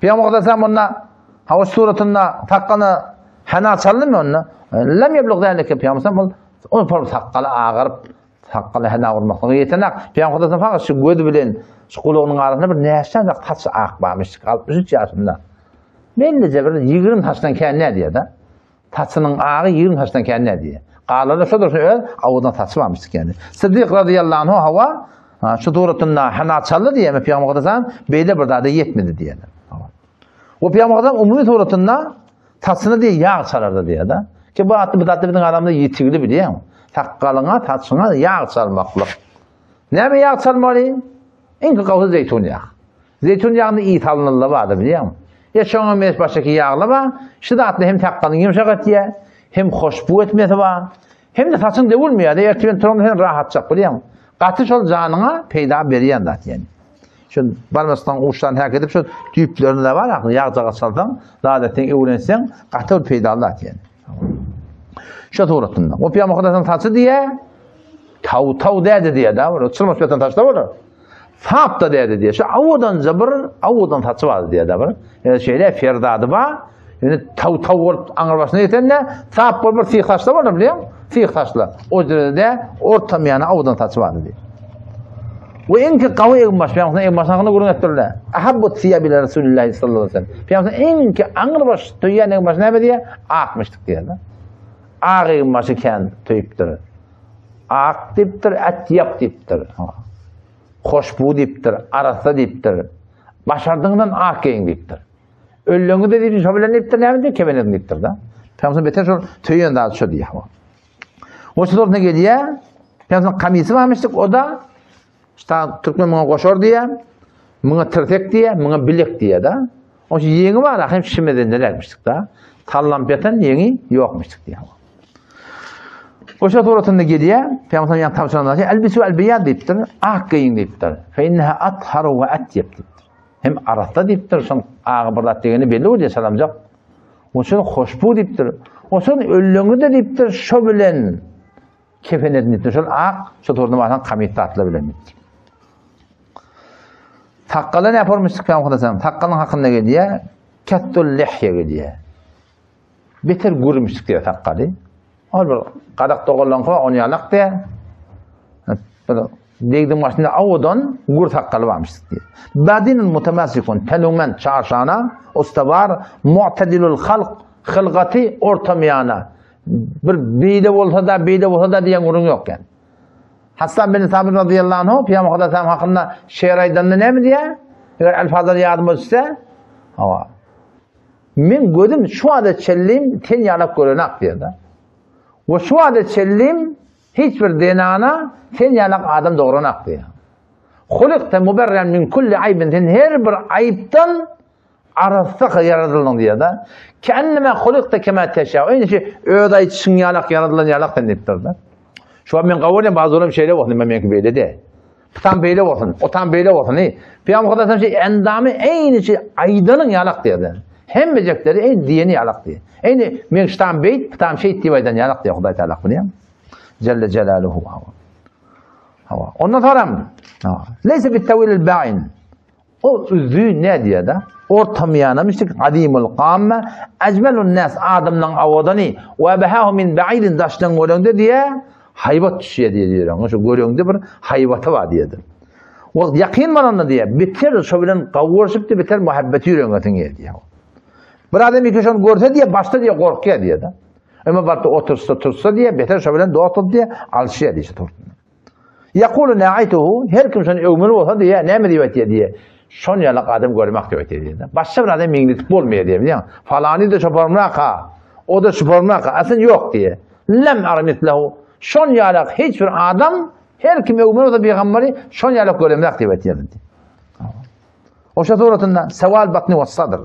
Peygamber Aleyhisselam onda Havas suratında takkany hana çaldymy onda? Lam yablug zalika Peygamber onu par takkaly ağarıp takkaly hana vurmaklygy yetenek. Peygamber Aleyhisselam faqat şu gödü bilen şu kulugynyň arasynda bir näçe de taç aq barmış 63 ýaşynda. Bellice bir 20 taşdan känne diýär da. Taçynyň ağı 20 taşdan känne diýär. Qalada şodur öz awdan taçy barmışdyk yani. Siddiq radiyallahu anhu hawa şu suratında hana çaldy diýär Peygamber Aleyhisselam beýle bir dada yetmedi diýär. O Peygamberden umumi suratında taçını diye yağ çalardı diye da. Ki bu tatlı bir adamda yitigli bilýär. Takkalyňa, taçyňa yağ çalmaklyk. Näme yağ çalmaly? Enki gawry zeytun yağı. Zeytun yağını iyi tanynanlar bardy bilýär. Ya şoňa mes başaky yağlar bar. Şu zatly hem takkalyň ýumşak etýär, hem hoşbu etmesi bar. Hem de taçyň dewilmeýär. Ertiben turanda rahatçak bilýär. Gaty şol janyňa peýda berýän zat ýani. Şu barmasdan uçtan hak edip şu tüyplerini de var aklı yağcağa saldan zaten evlensen katıl peydalat yani. Şu turatında. O Peygamber'in taçı diye tav dedi diye da var. Çılmış bir taş da var. Fap da dedi diye. Şu avudan zabır avudan taçı var diye da var. Yani şeyle ferdadı var. Yani tav anır başına yetenle fap bir fiyik taş da var biliyor musun? Fiyik taşla. O derede ortam yani avudan taçı var diye. Ve enki qawy egmaş, Peygamber egmaşyny görüň etdirler. Ahabbut siyabi Rasulullah sallallahu aleyhi ve sellem. Peygamber enki aňyr baş töýýän egmaş näme diýär? Akmışdyk diýär. Aq egmaşy ken töýüpdir. Ak diýipdir, atyap diýipdir. Hoşbu diýipdir, arasa diýipdir. Başardyňdan ak geň diýipdir. Ölleňi de diýip şo bilen diýipdir, näme diýip kebenen diýipdir da. Peygamber beter şol töýýän da şo diýär. O şol ne gelýär? Peygamber kamisy barmışdyk, o da İşte Türkmen müňe goşar diye, müňe tirtek diye, müňe bilek diye da. O ýeňi bar, hem şimeden dermişdik da. Tallam beten ýeňi ýokmuşdyk diye. O şo turatynda gelýär, Peygamber ýa tawşanlar, elbisu elbiyad diýipdir, ak giyin diýipdir. Fe inneha athar we atyab diýipdir. Hem arata diýipdir, şoň agy birlat degeni belli bolýar salamjak. O şo hoşbu diýipdir. O şo ölleňi de diýipdir, şo bilen kefen edip şol ak, şo turda basan kamit tatly bilen diýipdir. Takkalı ne yaparmıştık Peygamber Aleyhisselam? Takkalın hakkında geldiği kettul lihye geldiği. Beter gürmüştük diye takkalı. Al qadak toğullan koy onu yalak diye. Degdim başında avudan gür takkalı varmıştık diye. Badinin mutemassikun telungen çarşana ustavar mu'tedilul hılgati ortamiyana. Bir beyde olsa da diyen gürün yok yani. Hasan bin Sabit radıyallahu anh Peygamber Aleyhisselam hakkında şeýer aýdanda näme diýär? Eger alfazlar ýadyma düşse, men gödüm şu adet çellim ten ýalak görenek diýär da. Ve şu adet çellim hiç bir denana ten ýalak adam doguranak diýär. Hulukta muberren min kulli aybin, sen her bir aýypdan arasda yaradyldyň diýär da. Kenneme hulukta kema teşa. Öňe öýde aýtşyň ýalak yaradylan ýalak denipdir da. Şu an men gawurym bazılarım şeyle bolsun, men menki beýle de. Tam beýle bolsun, o tam beýle bolsun. Peygamber Aleyhisselam şey endamy eýniçi aýdanyň ýalak diýär. Hem becekleri diýeni ýalak diýär. Eýni men ştam beýt, tam şey diýip aýdan ýalak diýär Hudaý Taala bilýär. Celle celaluhu. Ondan sonra leyse bit tawil ba'in. O üzü ne diye da? Ortam yanamıştık. Adimul qamme. Ecmelun nas adamdan avadani. Ve behahu min ba'idin daştan golonda diye. haybat düşüyor diyor. Şu görüyordu bir haybatı var diyordu. O yakın var diye biter şu bilen kavuruşup da biter muhabbeti yürüyorsun diyor. Bir adam iki şun görse diye başta diye korkuyor diyor da. Ama baktı otursa diye beter şu bilen doğatıp diye alışıyor diye. Yakulu na'ituhu her kim şun ömrü olsa diye ne mi diye. Şon yalak adam görmek diyor. Başka bir adam minglitip olmuyor diye biliyor musun? Falani de şoparmrak ha. O da şoparmrak ha. Aslında yok diye. Lem aramitlehu. Şon yalak hiçbir adam her kim ömrü olsa peygamberi şon yalak görmek diyor. O şatoratında seval batni ve sadr.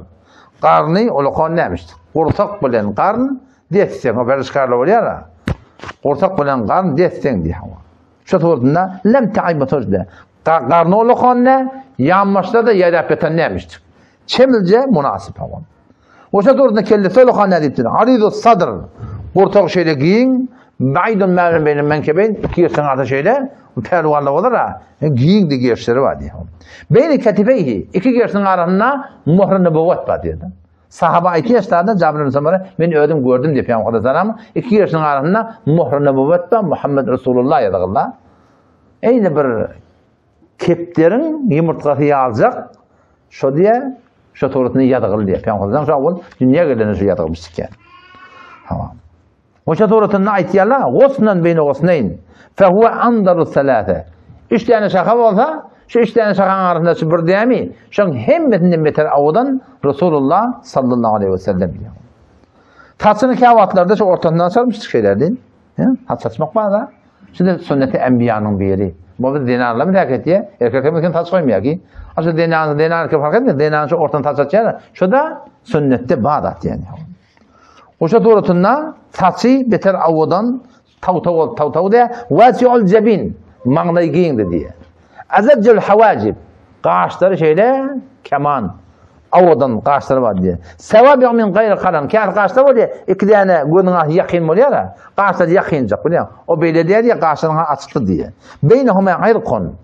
Qarni uluqon neymiş? Qurtaq bilen qarn diyetsen. O berişkarlı oluyor ya. Qurtaq bilen qarn diyetsen diye. Şatoratında lem ta'ib tujda. Qarni uluqon ne? Yanmaşda da yerapeten neymiştir? Çemilce münasip havan. O şatoratında kellesi uluqon ne deyiptir? Aridu sadr. Qurtaq şeyle giyin. Baydun mevlen benim menkebeyn. İki yersen arta şeyle. Pervallı olur ha. Giyin de gerçleri var diye. Beyni katifeyhi. İki gerçinin arasında muhr-ı nübüvvet var diye. Sahaba 2 yaşlarında Cabir Müslüman'a beni ödüm gördüm diye Peygamber Aleyhisselam. İki gerçinin arasında muhr-ı nübüvvet var. Muhammed Resulullah yadığıllah. Eyni bir keplerin yumurtkası alacak. Şu diye şu tuğrutunu yadığıl diye Peygamber Aleyhisselam. Dünya gelene şu yadığılmıştık yani. Tamam. O şatoratını aytiyarlar, gosnan beyni gosnayn. Fehuve andaru selâfe. 3 tane şaka olsa, şu 3 tane şakanın arasında şu bir değil mi? Şunun hemmetinden beter avudan Resulullah sallallahu aleyhi ve sellem biliyor. Tatsını kâvatlarda şu ortasından sarmıştık şeyler değil. Tat saçmak var da. Şimdi sünneti enbiyanın bir yeri. Bu bir dinarla mı terk etti? Erkekler mümkün tat koymuyor ki. Aslında dinar fark etmiyor. Dinarın şu ortadan tat saçıyor. Şu da sünnette bağdat yani. O şatoratında tatsı beter avudan tav diye vasi'ul cebin mağnayı giyindi diye. Azaccul havacib qaşları şeyle keman avudan qaşları var diye. Sevabi min gayri qaran kâr qaşları var diye. 2 tane gözüne yakın oluyor ya. Qaşları yakınacak biliyor. O böyle diye qaşlarına açtı diye. Beynehuma irqun.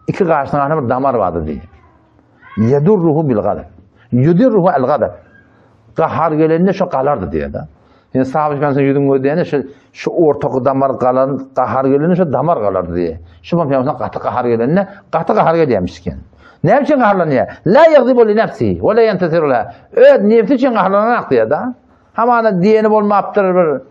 2 qaşların arasında bir damar vardı diye. Yedurruhu bil gadab. Yudirruhu el gadab. Qahar gelende şu qalardı diye da. Yani sahabe ben yüzüm ödeyene şu ortak damar qalan qahar gelende şu damar qalardı diye. Şu ben mesela qatı qahar gelende qatı qahar gelmişken. Ne için qaharlanıyor? La yagdibu li nefsihi ve la yentesiru la. Evet nefsi için qaharlanak diye da. Hamana diyeni bolmaptır bir.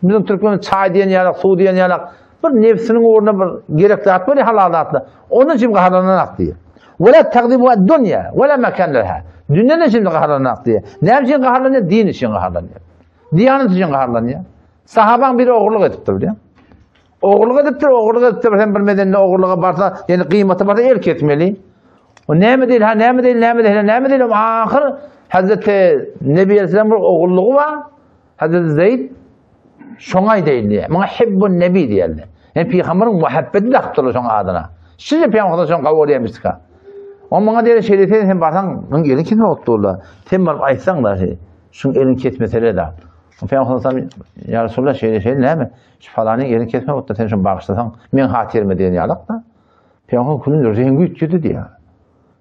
Bizim Türkmen çay diyen yalak, su diyen yalak. Bir nefsinin uğruna bir gerekli at böyle halal atlı. Onun için qaharlanak diye. Ve la tagdibu ad-dunya ve la mekan leha. Dünya ne için qaharlanak diye. Ne için qaharlanıyor? Din için qaharlanıyor. Diyanet için qaharlanıyor. Sahaban biri oğurluk ediptir biliyor. Oğurluk ediptir. Sen bilmeden ne oğurluğa varsa, yani kıymeti varsa erk etmeli. O ne mi değil, ne mi değil. Ahir Hazreti Nebi Aleyhisselam'ın oğurluğu var. Hazreti Zeyd şoňay diýildi. Muhibbun Nebi diýildi. Yani Peygamberin muhabbeti de aktarılır şoň adına. Siz de Peygamberden şoň kabul edýämisizka. O bana diýer şeýle sen barsan, men gelin kim otdurlar. Sen bar aýtsaň da şoň elin ketmesele de. Peygamber ya Resulullah şeýle näme? Şu falany elin ketme otda sen şoň bagışlasaň men hatirme diýen ýalak da. Peygamber kulun reňgi ütjüdi diýär.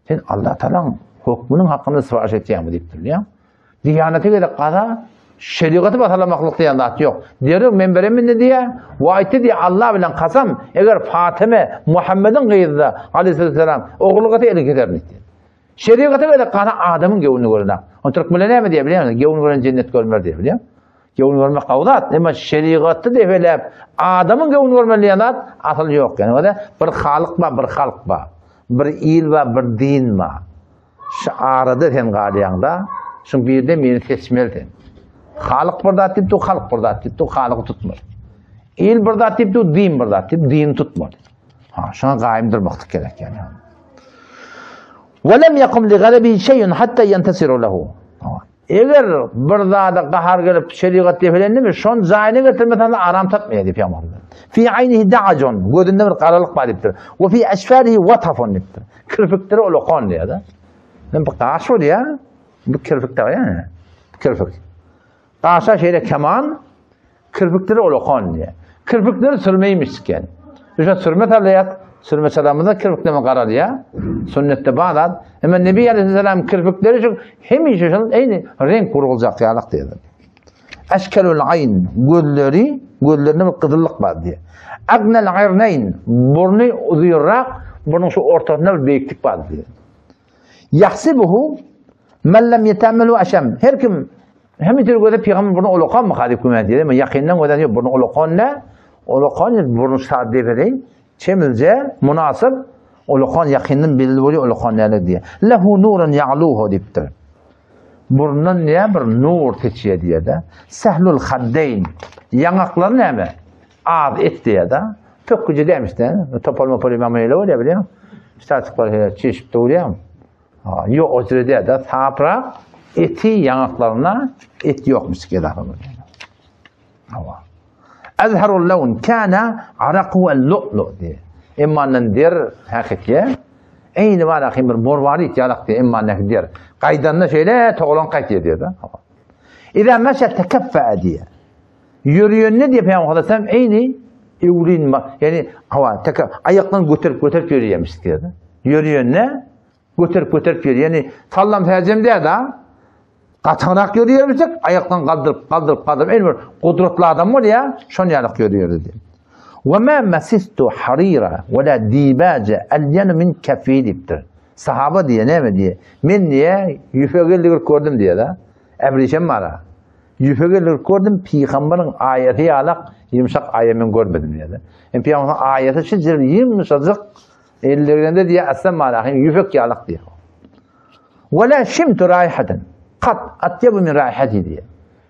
Sen Allah Teala'nın hukmunun hakkında sıfaş ettiğimi deyiptir ya. Diyanete göre qada şeriatı batalamaklık diyen zat yok. Diyor menberemin ne diye? Vaayette diye Allah bilen kasam eğer Fatime Muhammed'in kıyıda aleyhisselam oğulluğata eli gider diye. Şeriatı göre qada adamın gevunu görüne. O Türkmenler ne diye biliyor musun? Gevunu gören cennet görmer diye biliyor. Gevunu görmek kavdat. Ama şeriatı develep adamın gevunu görmeli yanat asıl yok yani. O da bir halk var. Bir il var, bir din var. Şu arada sen qalıyanda, şu bir de meni seçmelsin. Halk bir zat deyip, halk bir zat deyip, halkı tutmur. İl bir zat deyip, din bir zat deyip, din tutmur. Şuna qaim durmaktık gerek yani. وَلَمْ يَقُمْ لِغَلَبِهِ شَيْءٌ حَتَّى يَنْتَسِرُ لَهُ. Eğer bir zada qahar gelip şeriat defelendi mi, şun zayini getirmeden aram tatmaya deyip yapmalı. Fi aynihi da'acun, gözünde bir qaralık var deyiptir. Ve fi eşfarihi vatafun deyiptir. Kirpikleri uluqon diye da. Bu qaş var ya, bu kirpikte var ya, kirpik. Qaşa şeyle keman, kirpikleri uluqon diye. Kirpikleri sürmeymişken. Şu sürme talayat, sürme selamında kirpikleme qarar ya. Sünnette bağlat. Ama Nebi Aleyhisselam kirpikleri çok hem aynı renk kurulacak yalak diye. Eşkelül ayn, gözleri Gözlerinde bir kızıllık var diye. Agnel g'irneyn, burnu uzuyurrak, bunun şu ortasında bir beyiklik var diye. Yahsibuhu men lem yetemelu aşam. Her kim hem türgöde peygamber bunu olokan mı hadi kumet diye mi? Yakından öden yok bunu olokan ne? Olokan bunu sade vereyim. Çemilce münasip olokan yakından belli oluyor olokan ne diye. Lehu nurun ya'luhu diptir. Burnundan niye bir nur keçiye diye de. Sehlul haddeyn. Yanakları ne mi? Az et diye de. Çok gücü demiş de. Topalma polimamayla oluyor biliyor musun? İşte artık böyle çeşitli oluyor mu? Yok o sırada da sapra eti yanaklarına et yokmuş ki daha böyle. Azharul levn kana araquhu el-lu'lu diye. İmmanın der hakiki. Eyni var akım bir morvarit yalak diye immanın der. Kaydanla şöyle toğlan kayıt diyor da. İza meşe tekeffe diye. Yürüyor ne diye Peygamber Aleyhisselam eyni evlin yani hava ayaklarını götürüp yürüyemiş diyor da. Yürüyor ne? Götürüp yürüyor. Yani sallam tercim diye da kaçanak yürüyormuşsak ayaktan kaldırıp en bir kudretli adam var ya şon yarak yürüyordu diye. وَمَا مَسِسْتُ حَرِيرًا وَلَا دِيبَاجَ اَلْيَنُ مِنْ كَفِيدِبْتِر. Sahaba diye ne mi diye. Men diye yüfegellik gördüm diye da. Ebrişem var. Yüfegellik gördüm Peygamber'in ayeti yalak yumuşak ayemin görmedim diye de. Peygamber'in ayeti şizir yumuşacık ellerinde diye aslan malahim yüfek yalak diye. وَلَا شِمْتُ رَائِحَةً kat atyabu min raihati diye.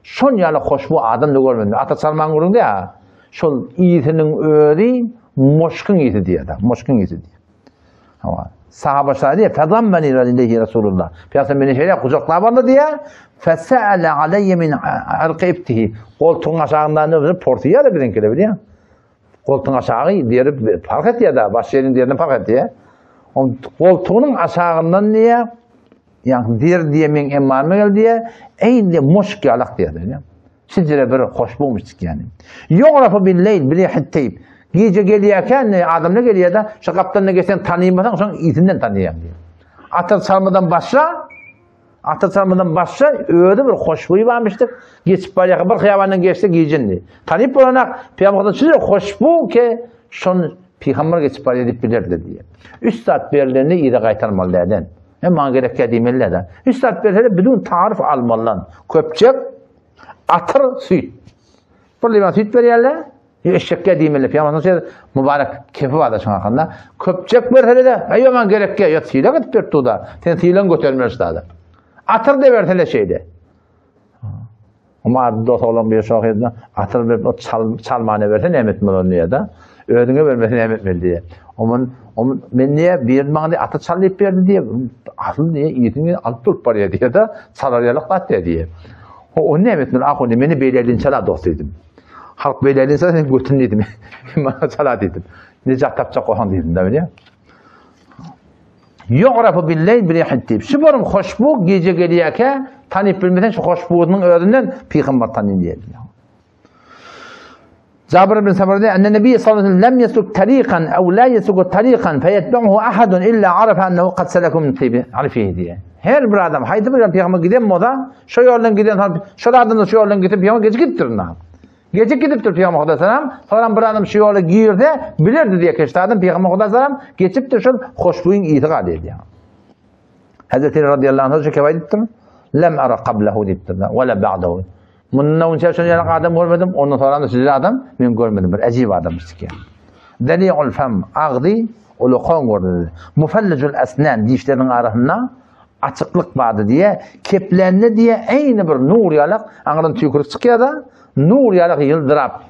Şon yalak hoşbu adam da görmedim. Ata Salman göründü ya. Şol iyisinin öğri moşkun iyisi diye da. Moşkun iyisi diye. Sahaba şahı diye. Fedam beni radiyallahu Resulullah. Peygamber beni şöyle kucaklabandı diye. Fese'ale aleyye min arqibtihi. Koltuğun aşağından ne portiya da birinkile biliyor. Koltuğun aşağı diğeri fark et ya da. Baş yerin diğerinden fark et diye. Koltuğunun aşağından niye? Yani diğer diye men emmanı geldi diye. Eyni moşk yalak diye diyor. Sizlere bir hoş bulmuştuk yani. Yu'rafu bil-leyl bi-rihi't-tayb. Gece geliyken adam ne geliyor da şu kaptanına geçsen tanıyamasan sonra izinden tanıyayım diyor. Atat sarmadan başla öyle bir hoşbuyu varmıştık. Geçip bayağı bir kıyamandan geçti giyeceksin diye. Tanıyıp olarak Peygamber'den size hoşbu ki son Peygamber geçip bayağı edip bilirdi diye. Üstad verilerini iyi de kaytarmalılardan. Hemen gerekli demelerden. Üstad verileri bidun tarif almalılar. Köpçek atır süt. Burada süt veriyorlar. Eşekle demeler. Peygamber'den mübarek kefi vardı şu anda. Köpçek veriyorlar da. Hemen gerekli. Ya tıyla gitip da. Sen tıyla götürmüyorsun da. Atır da veriyorlar şeyde. Ama dost olan bir şok edin. Atır verip o çalmağına verse ne emetmeli onu ya da. Ödüne vermesi ne emetmeli diye. Ben niye bir mağda atı çalıp verdi diye. Asıl niye iyisini alıp durup paraya diye da salaryalık kattı diye. O ne emetmeli? Akı ne? Beni beylerliğin çala dostuydım. Halk beylerliğin çala sen götürün dedim. Bana çala dedim. Necat tapacak olan dedim de biliyor. Yu'rafu bil-leyl bi-rihi't-tayb. Şu borum hoşbu gece geliyken tanıyıp bilmeden şu hoşbuğunun öğreninden Peygamber tanıyın diye. Cabir bin Samur diyor, "Enne Nebi sallallahu aleyhi ve sellem lem yesuk tariqan ev la yesuk tariqan feyetbe'uhu ahadun illa arafa ennehu kad selekum min taybi." Arifihi diye. Her bir adam haydi bir Peygamber giden moda şu yoldan giden şu adamdan şu yoldan gidip Peygamber gece gittir ona. Gece gidiptir Peygamber Aleyhisselam. Falan bir adam şu yola girdi, bilirdi diye geçti adam Peygamber Aleyhisselam geçip de şu hoşbuyun itikad ediyor. Hazreti radıyallahu anh şöyle kevayettir. Lem ara qablahu diptir ve la ba'dahu. Bundan önce şöyle adam görmedim, ondan sonra da sizde adam ben görmedim. Bir acayip adammış ki. Deli'ul fem ağdi uluqan gördü. Mufallicul asnan dişlerin arasında açıklık vardı diye keplenli diye aynı bir nur yalak ağrın tükürük çıkıyor da nur yalak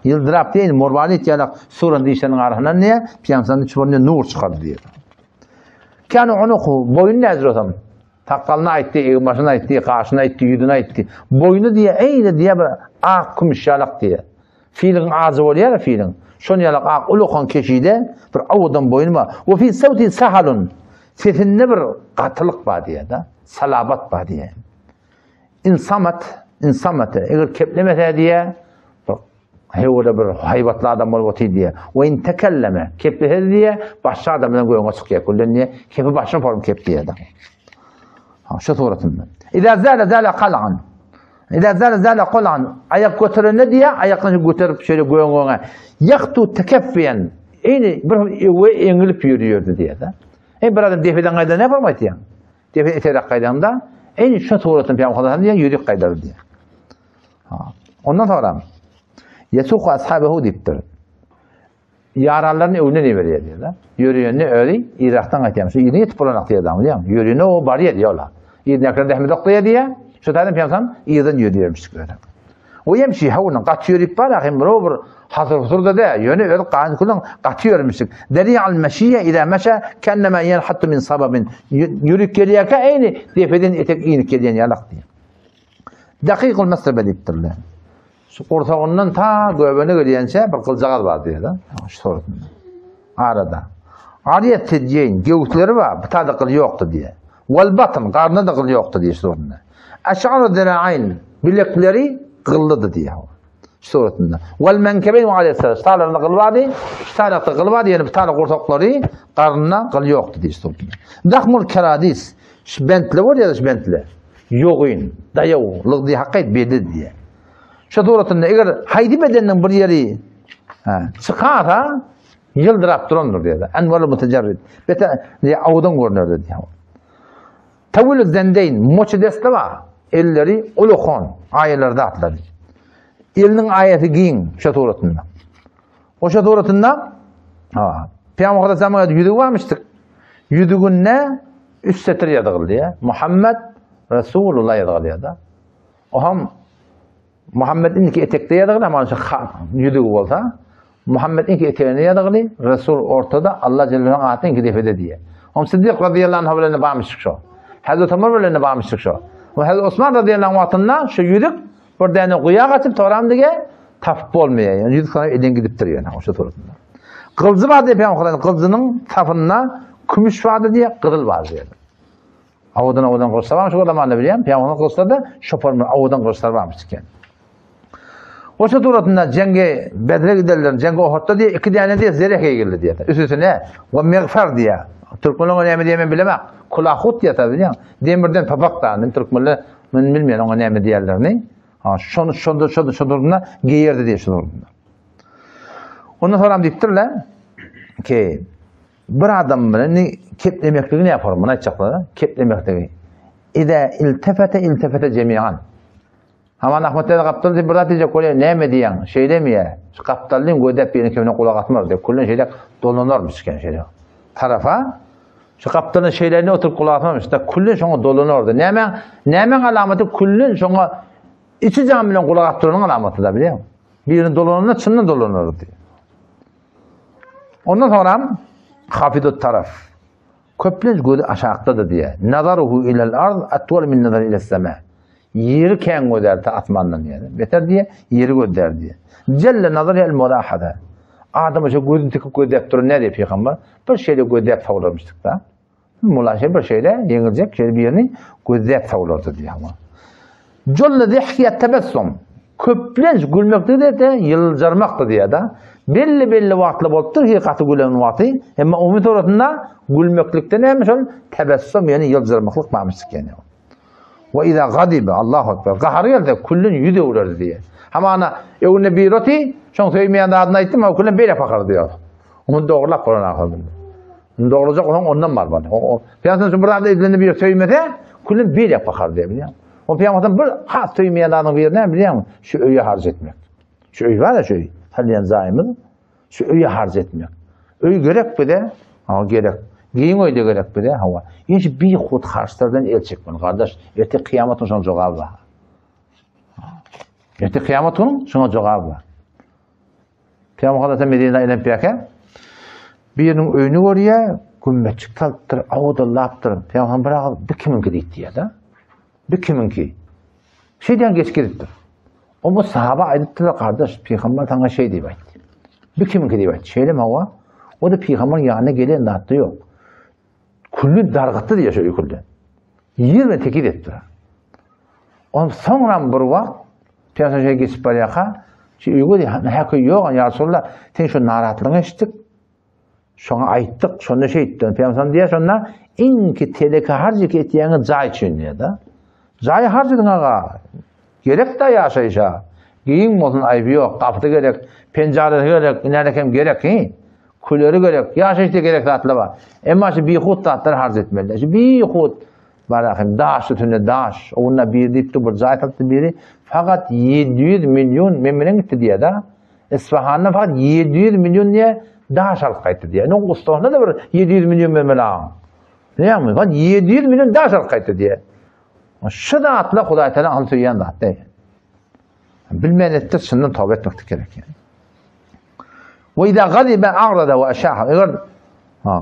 yıldırap değil morvalit yalak surun dişlerin arasında niye piyansanın çubuğunda nur çıkardı diye. Kânu unuku boyun nezir o zaman. Takkalına itti, başına itti, karşına itti, yüzüne itti. Boynu diye aynı diye bir ak kumiş yalak diye. Fiilin ağzı oluyor ya fiilin. Şun yalak ak ulukan keşide bir avudan boynu var. Ve fi savti sahalun. Sesinde bir katılık var diye de. Salabat var diye. İnsamat. Eğer keplemese diye öyle bir hayvatlı adam olup diye. Ve in tekelleme. Keplese diye başka adamdan koyuna çıkıyor. Kullen diye. Kepi başına form kep diye de. Şu suratında. İza zâle kal'an. İza zalzala qolan ayak götürene diye ayaklarını götürüp şöyle göğüne yaktu tekeffiyen bir eğilip yürüyordu diye de. Bir adam defeden kayda ne yapamaydı yani? Defeden eterek kaydanda şu suratın Peygamber diye yürüyüp kaydardı diye. Ondan sonra Yesuku ashabehu diptir. Yaralarını önüne ne veriyor diye de. Yürüyünü öyle Irak'tan kaçamış. İğne yetip bulanak diye adam diye. Yürüyünü o bariye diyorlar. İğne yakın dehmet okuyor diye. Şu tane Peygamber İğden yürüyormuş böyle. O yemşi havunun katıyırıp var. Ahim bir hazır da de. Yönü öyle kan kullan katıyırmış. Deriyal meşiye ila meşe kenneme yenhattu min sababin. Yürük geliyaka aynı defeden etek iğne geliyen yalak diye. Dakikul mesele diptirler. Şu ortağından ta göbeğine geliyense bir kılcağı var diye de. Şu sorun. Arada. Ariyet tedyeyin gevutları var. Bir tane kıl yoktu diye. Vel batın karnına da kıl yoktu diye sorun. Aşağıda dira'ayn bilekleri kıllıdı diye. Şu sorun. Vel menkebeyn ve aleyhisselam. Ştalarında kıl vardı. Ştalarında kıl vardı. Yani bir tane ortakları karnına kıl yoktu diye sorun. Dahmul keradis. Şbentli var ya da şbentli. Yoğun. Dayavu. Diye hakkayet belli diye. Şu doğrultuda eğer haydi bedenin bir yeri çıkarsa yıldırap durandır diye. Envarı mütecerrid. Bete avudan görünürdü diye. Tavülü zendeyn moçu deste var. Elleri ulukhon. Ayelerde atladı. Elinin ayeti giyin şu doğrultuda. O şu doğrultuda Peygamber zamanında yüdüğü varmıştık. Yüdüğün ne? Üst setir yadığıl diye. Muhammed Resulullah yadığıl diye. O ham Muhammed'in ki etekte yadığını ama yüdüğü olsa Muhammed'in ki eteğine yadığını Resul ortada Allah Celle ve Ala'nın ki defede diye. Om Siddiq radıyallahu anh haberlerine bağmıştık şu. Hazreti Ömer haberlerine bağmıştık şu. Ve Hazreti Osman radıyallahu anh'tan şu yüdük bir tane kuya kaçıp toram diye tafip olmuyor. Yani yüdük sana elden gidip duruyor. O şu tarafında. Kılcı var diye Peygamber'in kılcının tafında kümüş vardı diye kırıl var diye. Avudan kılıçlar varmış. O zaman ne bileyim? Peygamber'in kılıçları da şoparmış. Avudan kılıçlar varmış diye. O şuturatında cenge Bedre giderler, cenge Uhud'da diye iki tane diye Zereke'ye girdi diye. Üstüne ve Mağfar diye. Türkmenlerin önemli diyemem bilemem. Kulahut diye tabi diye. Demirden papak da. Türkmenler bilmeyen o önemli diğerlerini. Şuturunda giyirdi diye şuturunda. Ondan sonra diptirler ki bir adam beni keplemekliğini yapar. Buna açıkladı. Keplemekliği. İde iltefete cemiyan. Haman Ahmet'te kaptan diye burada diyecek oraya ne mi diyen şey demiyor. Şu kaptanlığın gödep birinin kemine kulak atmaz diye. Kullun şeyler dolanırmış yani şeyler. Tarafa şu kaptanın şeylerini oturup kulak atmamış da kullun şuna dolanırdı. Nemen alameti kullun şuna içi camiden kulak attırının alameti da biliyor musun? Birinin dolanırına çınla dolanırdı diye. Ondan sonra hafidut taraf. Köplenç gözü aşağıdadır diye. Nazaruhu ilel arz atval min nazar ile sema. Yeri keng göderdi atmandan yani. Beter diye yeri göder diye. Celle nazar el mulahada. Adam şu gözünü tıkıp göderip durur ne diye Peygamber? Bir şeyle göderip tavlamıştık da. Mulaşe bir şeyle yenilecek şey bir yerini göderip tavlardı diye ama. Celle zihkiyet tebessum. Köplenç gülmekte de yılcarmaktı diye da. Belli vaatlı bolup hakikati gülen vaatı. Ama umut oratında gülmeklikte neymiş ol? Tebessum yani yılcarmaklık varmıştık yani. Ve izâ gadibe Allahu ekber. Gahariyel de kullun yüde uğrar diye. Ama ana evine bir roti, şun söylemeyen de adına ettim ama kullun böyle bakar diyor. Onu doğrulak Kur'an'a kaldım. Onu doğrulacak olan ondan var bana. Piyansanın burada evine bir söylemede kullun böyle bakar diye biliyor musun? O piyansanın bir söylemeyen de adına bir ne biliyor musun? Şu öğü harc etmek. Şu öğü var ya şu öğü. Haliyen zaimin. Şu öğü harc etmek. Öğü gerek bir de. Gerek. Giyin öyle gerek bir de hava. Hiç bir hut harçlardan el çekmen kardeş. Eti kıyametin şuna cevabı var. Eti kıyametin şuna cevabı var. Peygamber Hazreti Medine'de inen peyke birinin önü oraya gümmetçik talttır, avuda laptır. Peygamber bir kiminki deyip diye da. Bir kiminki. Şeyden geç gidiptir. O bu sahaba aydıptır kardeş. Peygamber sana şey deyip aydı. Bir kiminki deyip aydı. Şeyle mi hava? O da Peygamber'in yanına gelen de hattı yok. Kullun dargıttı diye şöyle kullun. 20 tekit etti. On sonra bir vakt Peygamber şey geçip bariyaka uygu diye hakkı yok. Ya Resulullah sen şu narahatlığını eşittik. Şuna ayttık. Şuna şey ettin. Peygamber diye sonra inki teleki harcık ettiğini cay için diye da. Cay harcıdın ağa. Gerek da yaşayışa. Giyin olsun ayıbı yok. Kapıda gerek, pencerede gerek, inerken gerek. Kulörü gerek, yaşayışta gerek tatlı var. Ama şu bihut tatları harz etmeliler. Şu bihut. Barakim daş tütüne daş. Onunla bir deyip bir zayt attı biri. Fakat 700 milyon memnun gitti diye da. İsfahan'da fakat 700 milyon diye daş alıp kayıttı diye. Ne Ustah'da da bir 700 milyon memnun ağam. Ne yapayım? Fakat 700 milyon daş alıp kayıttı diye. Şu da atla Huday Teala anlatıyor da değil. Bilmeyen ettir şundan tövbe etmek gerek yani. Ve idâ gadibe a'rada ve aşâha. Eğer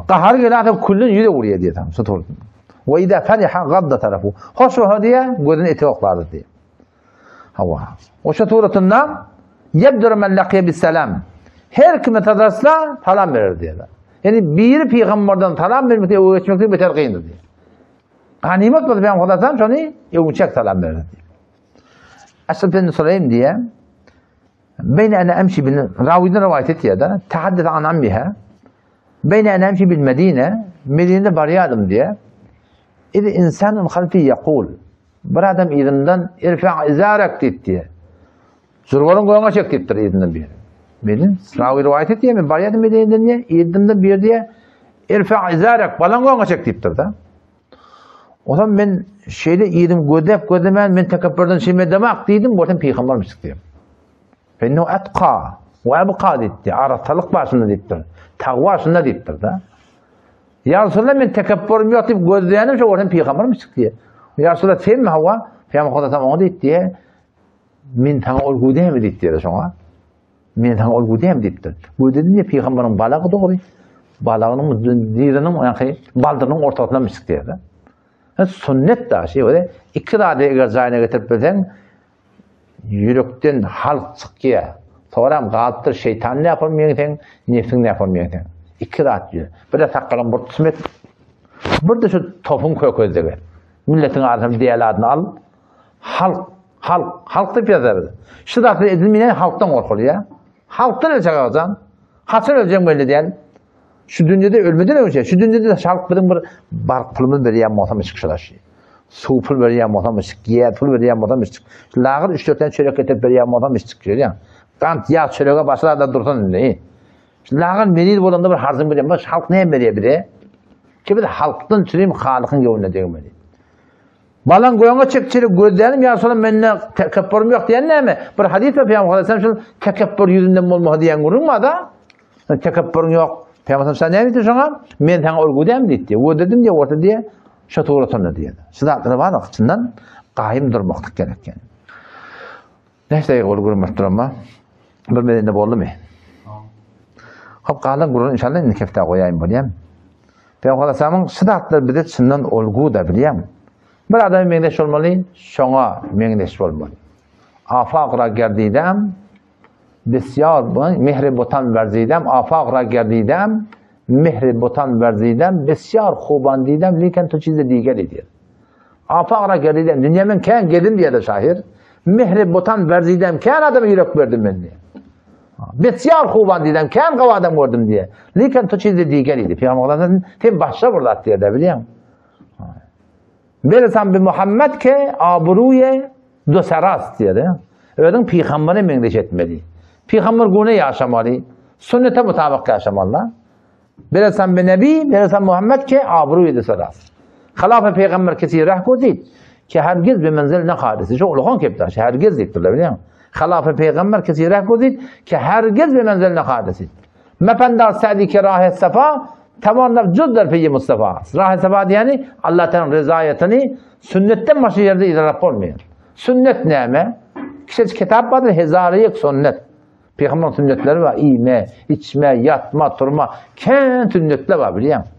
kahar gelen kullun yüze vuruyor diye tam. Sıtır. Ve idâ feriha gadda tarafı. Hoş o diye gözün eti oklardı diye. Hava. O şaturatından yebdur men laqiye bis selam. Her kime tadarsa salam verir diye. Yani bir peygamberden salam vermek diye öğretmekte beter kıyındır diye. Ganimet oldu ben Hudaysam şunu yumuşak salam verir diye. Asıl ben sorayım diye. بين أنا أمشي راوينا روايتي هذا تحدث عن عمها بين أنا أمشي بالمدينة مدينة بريادم دي إذا إنسان خلفي يقول برادم إذن ارفع إزارك تيتي زرورن قوانغا شك تيتر إذن بير بدين راوي روايتي من بريادم مدينة إذن بير دي ارفع إزارك بلان قوانغا شك تيتر ده o zaman ben şeyde yedim gödem ben tekabburdan şeyme demek dedim bu ortam peygamber mistik فإنه أتقى وأبقى ديتي عرفتلق başında ديتtir. Takva başında ديتtir da. Ya Resulallah men tekabburum yok deyip gözleyenim şu oradan peygamber mi çıktı diye. Ya Resulallah sen mi hava? Peygamber Hudaysam onu deyip diye. Men tana olgu değil mi deyip diye sonra. Men tana olgu değil mi deyiptir. Bu dedim ya peygamberin balağı doğru. Balağının dirinin yani baldırının ortasından mı çıktı diye. Sünnet da şey öyle. İki radya eğer zayına getirip bilsen yürekten halk çıkıyor. Sonra kalıptır şeytan ne yapılmıyor, nefsin ne yapılmıyor. İki rahat diyor. Bir de sakkalın burtusu met. Bir de şu topun köközde. Milletin ağzını diğer adını al. Halk da piyazarı. Şu da edilmeyen halktan korkuluyor ya. Halktan ölecek ağzın. Hasır ölecek böyle değil. Şu dünyada ölmeden önce, şu dünyada da halkların bir barkılımın bir yan muhatamı çıkışlar. Su pul veriyen motam çık, yer pul veriyen motam çık. Lağır 3-4 tane çörek getirip veriyen motam çıkıyor ya. Kant ya çöreğe başlar da dursun ne? Lağır menil bolanda bir harzın veriyen baş halk ne veriyor bire? Ki bir halktan süreyim halıkın yoluna diyorum ben. Balan goyanga çekçilik gözlerim ya sonra menne tekabburum yok diyen ne mi? Bir hadis ve Peygamber Aleyhisselam şu tekabbur yüzünden olma diyen gurulma da tekabburun yok. Peygamber sen ne dedin sana? Men sana olgu dem dedi. O dedim diye orta diye şatoğratını diye. Sıdatları var açısından qaim durmaklık gerek yani. Neyse olgurmak durma. Bir medine boldu mu? Hop qalan gurun inşallah ne kefta koyayım bulayım. Peygamber Aleyhisselam'ın sıdatları bir de çından olgu da bileyim. Bir adam mengdeş olmalı, şoňa mengdeş bolmaly. Afaqra gerdidem, besyar mehribotan verzidem, afaqra gerdidem, mehribotan verzidem, besyar xuban didem, lekin to çizde diger ediyor. Afaqra gerdidem, dünyamen kan geldim diye de şahir. Mehribotan verzidem, kan adam yürek verdim ben diye. Besyar xuban didem, kan qavadam gördüm diye. Lekin to çizde diger idi. Peygamberden tem başa burlat diye de biliyorum. Belesam bi Muhammed ke abruye do sarast diye. Ödün peygamberi mengdeş etmeli. Peygamber gune yaşamalı. Sünnete mutabık yaşamalı. Belesam bi Nebi, belesam Muhammed ke abruye do sarast. Halafe peygamber kesi rah kodid ki hergiz bi menzil ne hadisi. Şu ulğan keptaş hergiz diktirler biliyor musun? Halafe peygamber kesi rah kodid ki hergiz bi menzil ne hadisi. Mependar sadi ki rah sefa tamamlar cüzdür peyyi Mustafa. Rah-ı sebat yani Allah'tan rızayetini sünnetten başka yerde idrap olmuyor. Sünnet neyme? Kişi kitap vardır, hezariyek sünnet. Peygamber sünnetleri var. İyme, içme, yatma, turma. Kendi sünnetler var biliyor musun?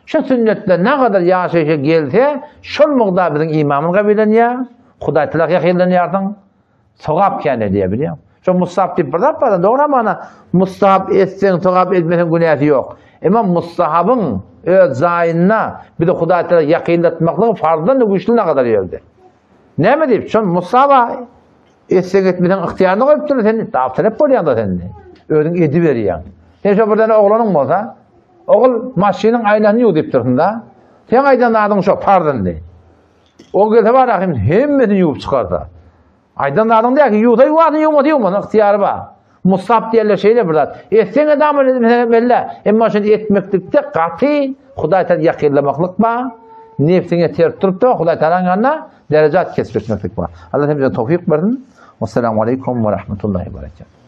Şu sünnetler ne kadar yaşayışa geldi, şol muqda bizim imamın kabilen ya. Huday tilak yakilden yardım. Sogap kendi diye biliyor musun? Şu mustahap deyip bırdak doğru ama mustahap etsen, sogap etmesen günahı yok. Ama mustahabın öz zayinna bir de Huday Teala yakınlatmaklığı farzdan da güçlüğüne kadar geldi. Ne mi deyip? Çünkü mustahaba etsek etmeden ihtiyarını koyup durur seni. Dağıtır hep oluyor da seni. Ödün edi veriyor. Sen şu buradan oğlanın mı olsa? Oğul maşinin aylanını yok deyip dursun da. Sen aydan adın çok farzdan dey. O gelse var akım hemmetini yuvup çıkarsa. Aydan adam diyor ki yuda yuvarını yumadı ihtiyarı var. Musab diyorlar şeyle burada. Etsen adamı bella. Ama şimdi etmeklikte katı Huday Teala yakınlamaklık var. Nefsine terk turup da Huday Teala'nın yanına derecat kesip etmeklik var. Allah hepimize tevfik versin. Vesselamu aleyküm ve rahmetullahi ve berekatuhu.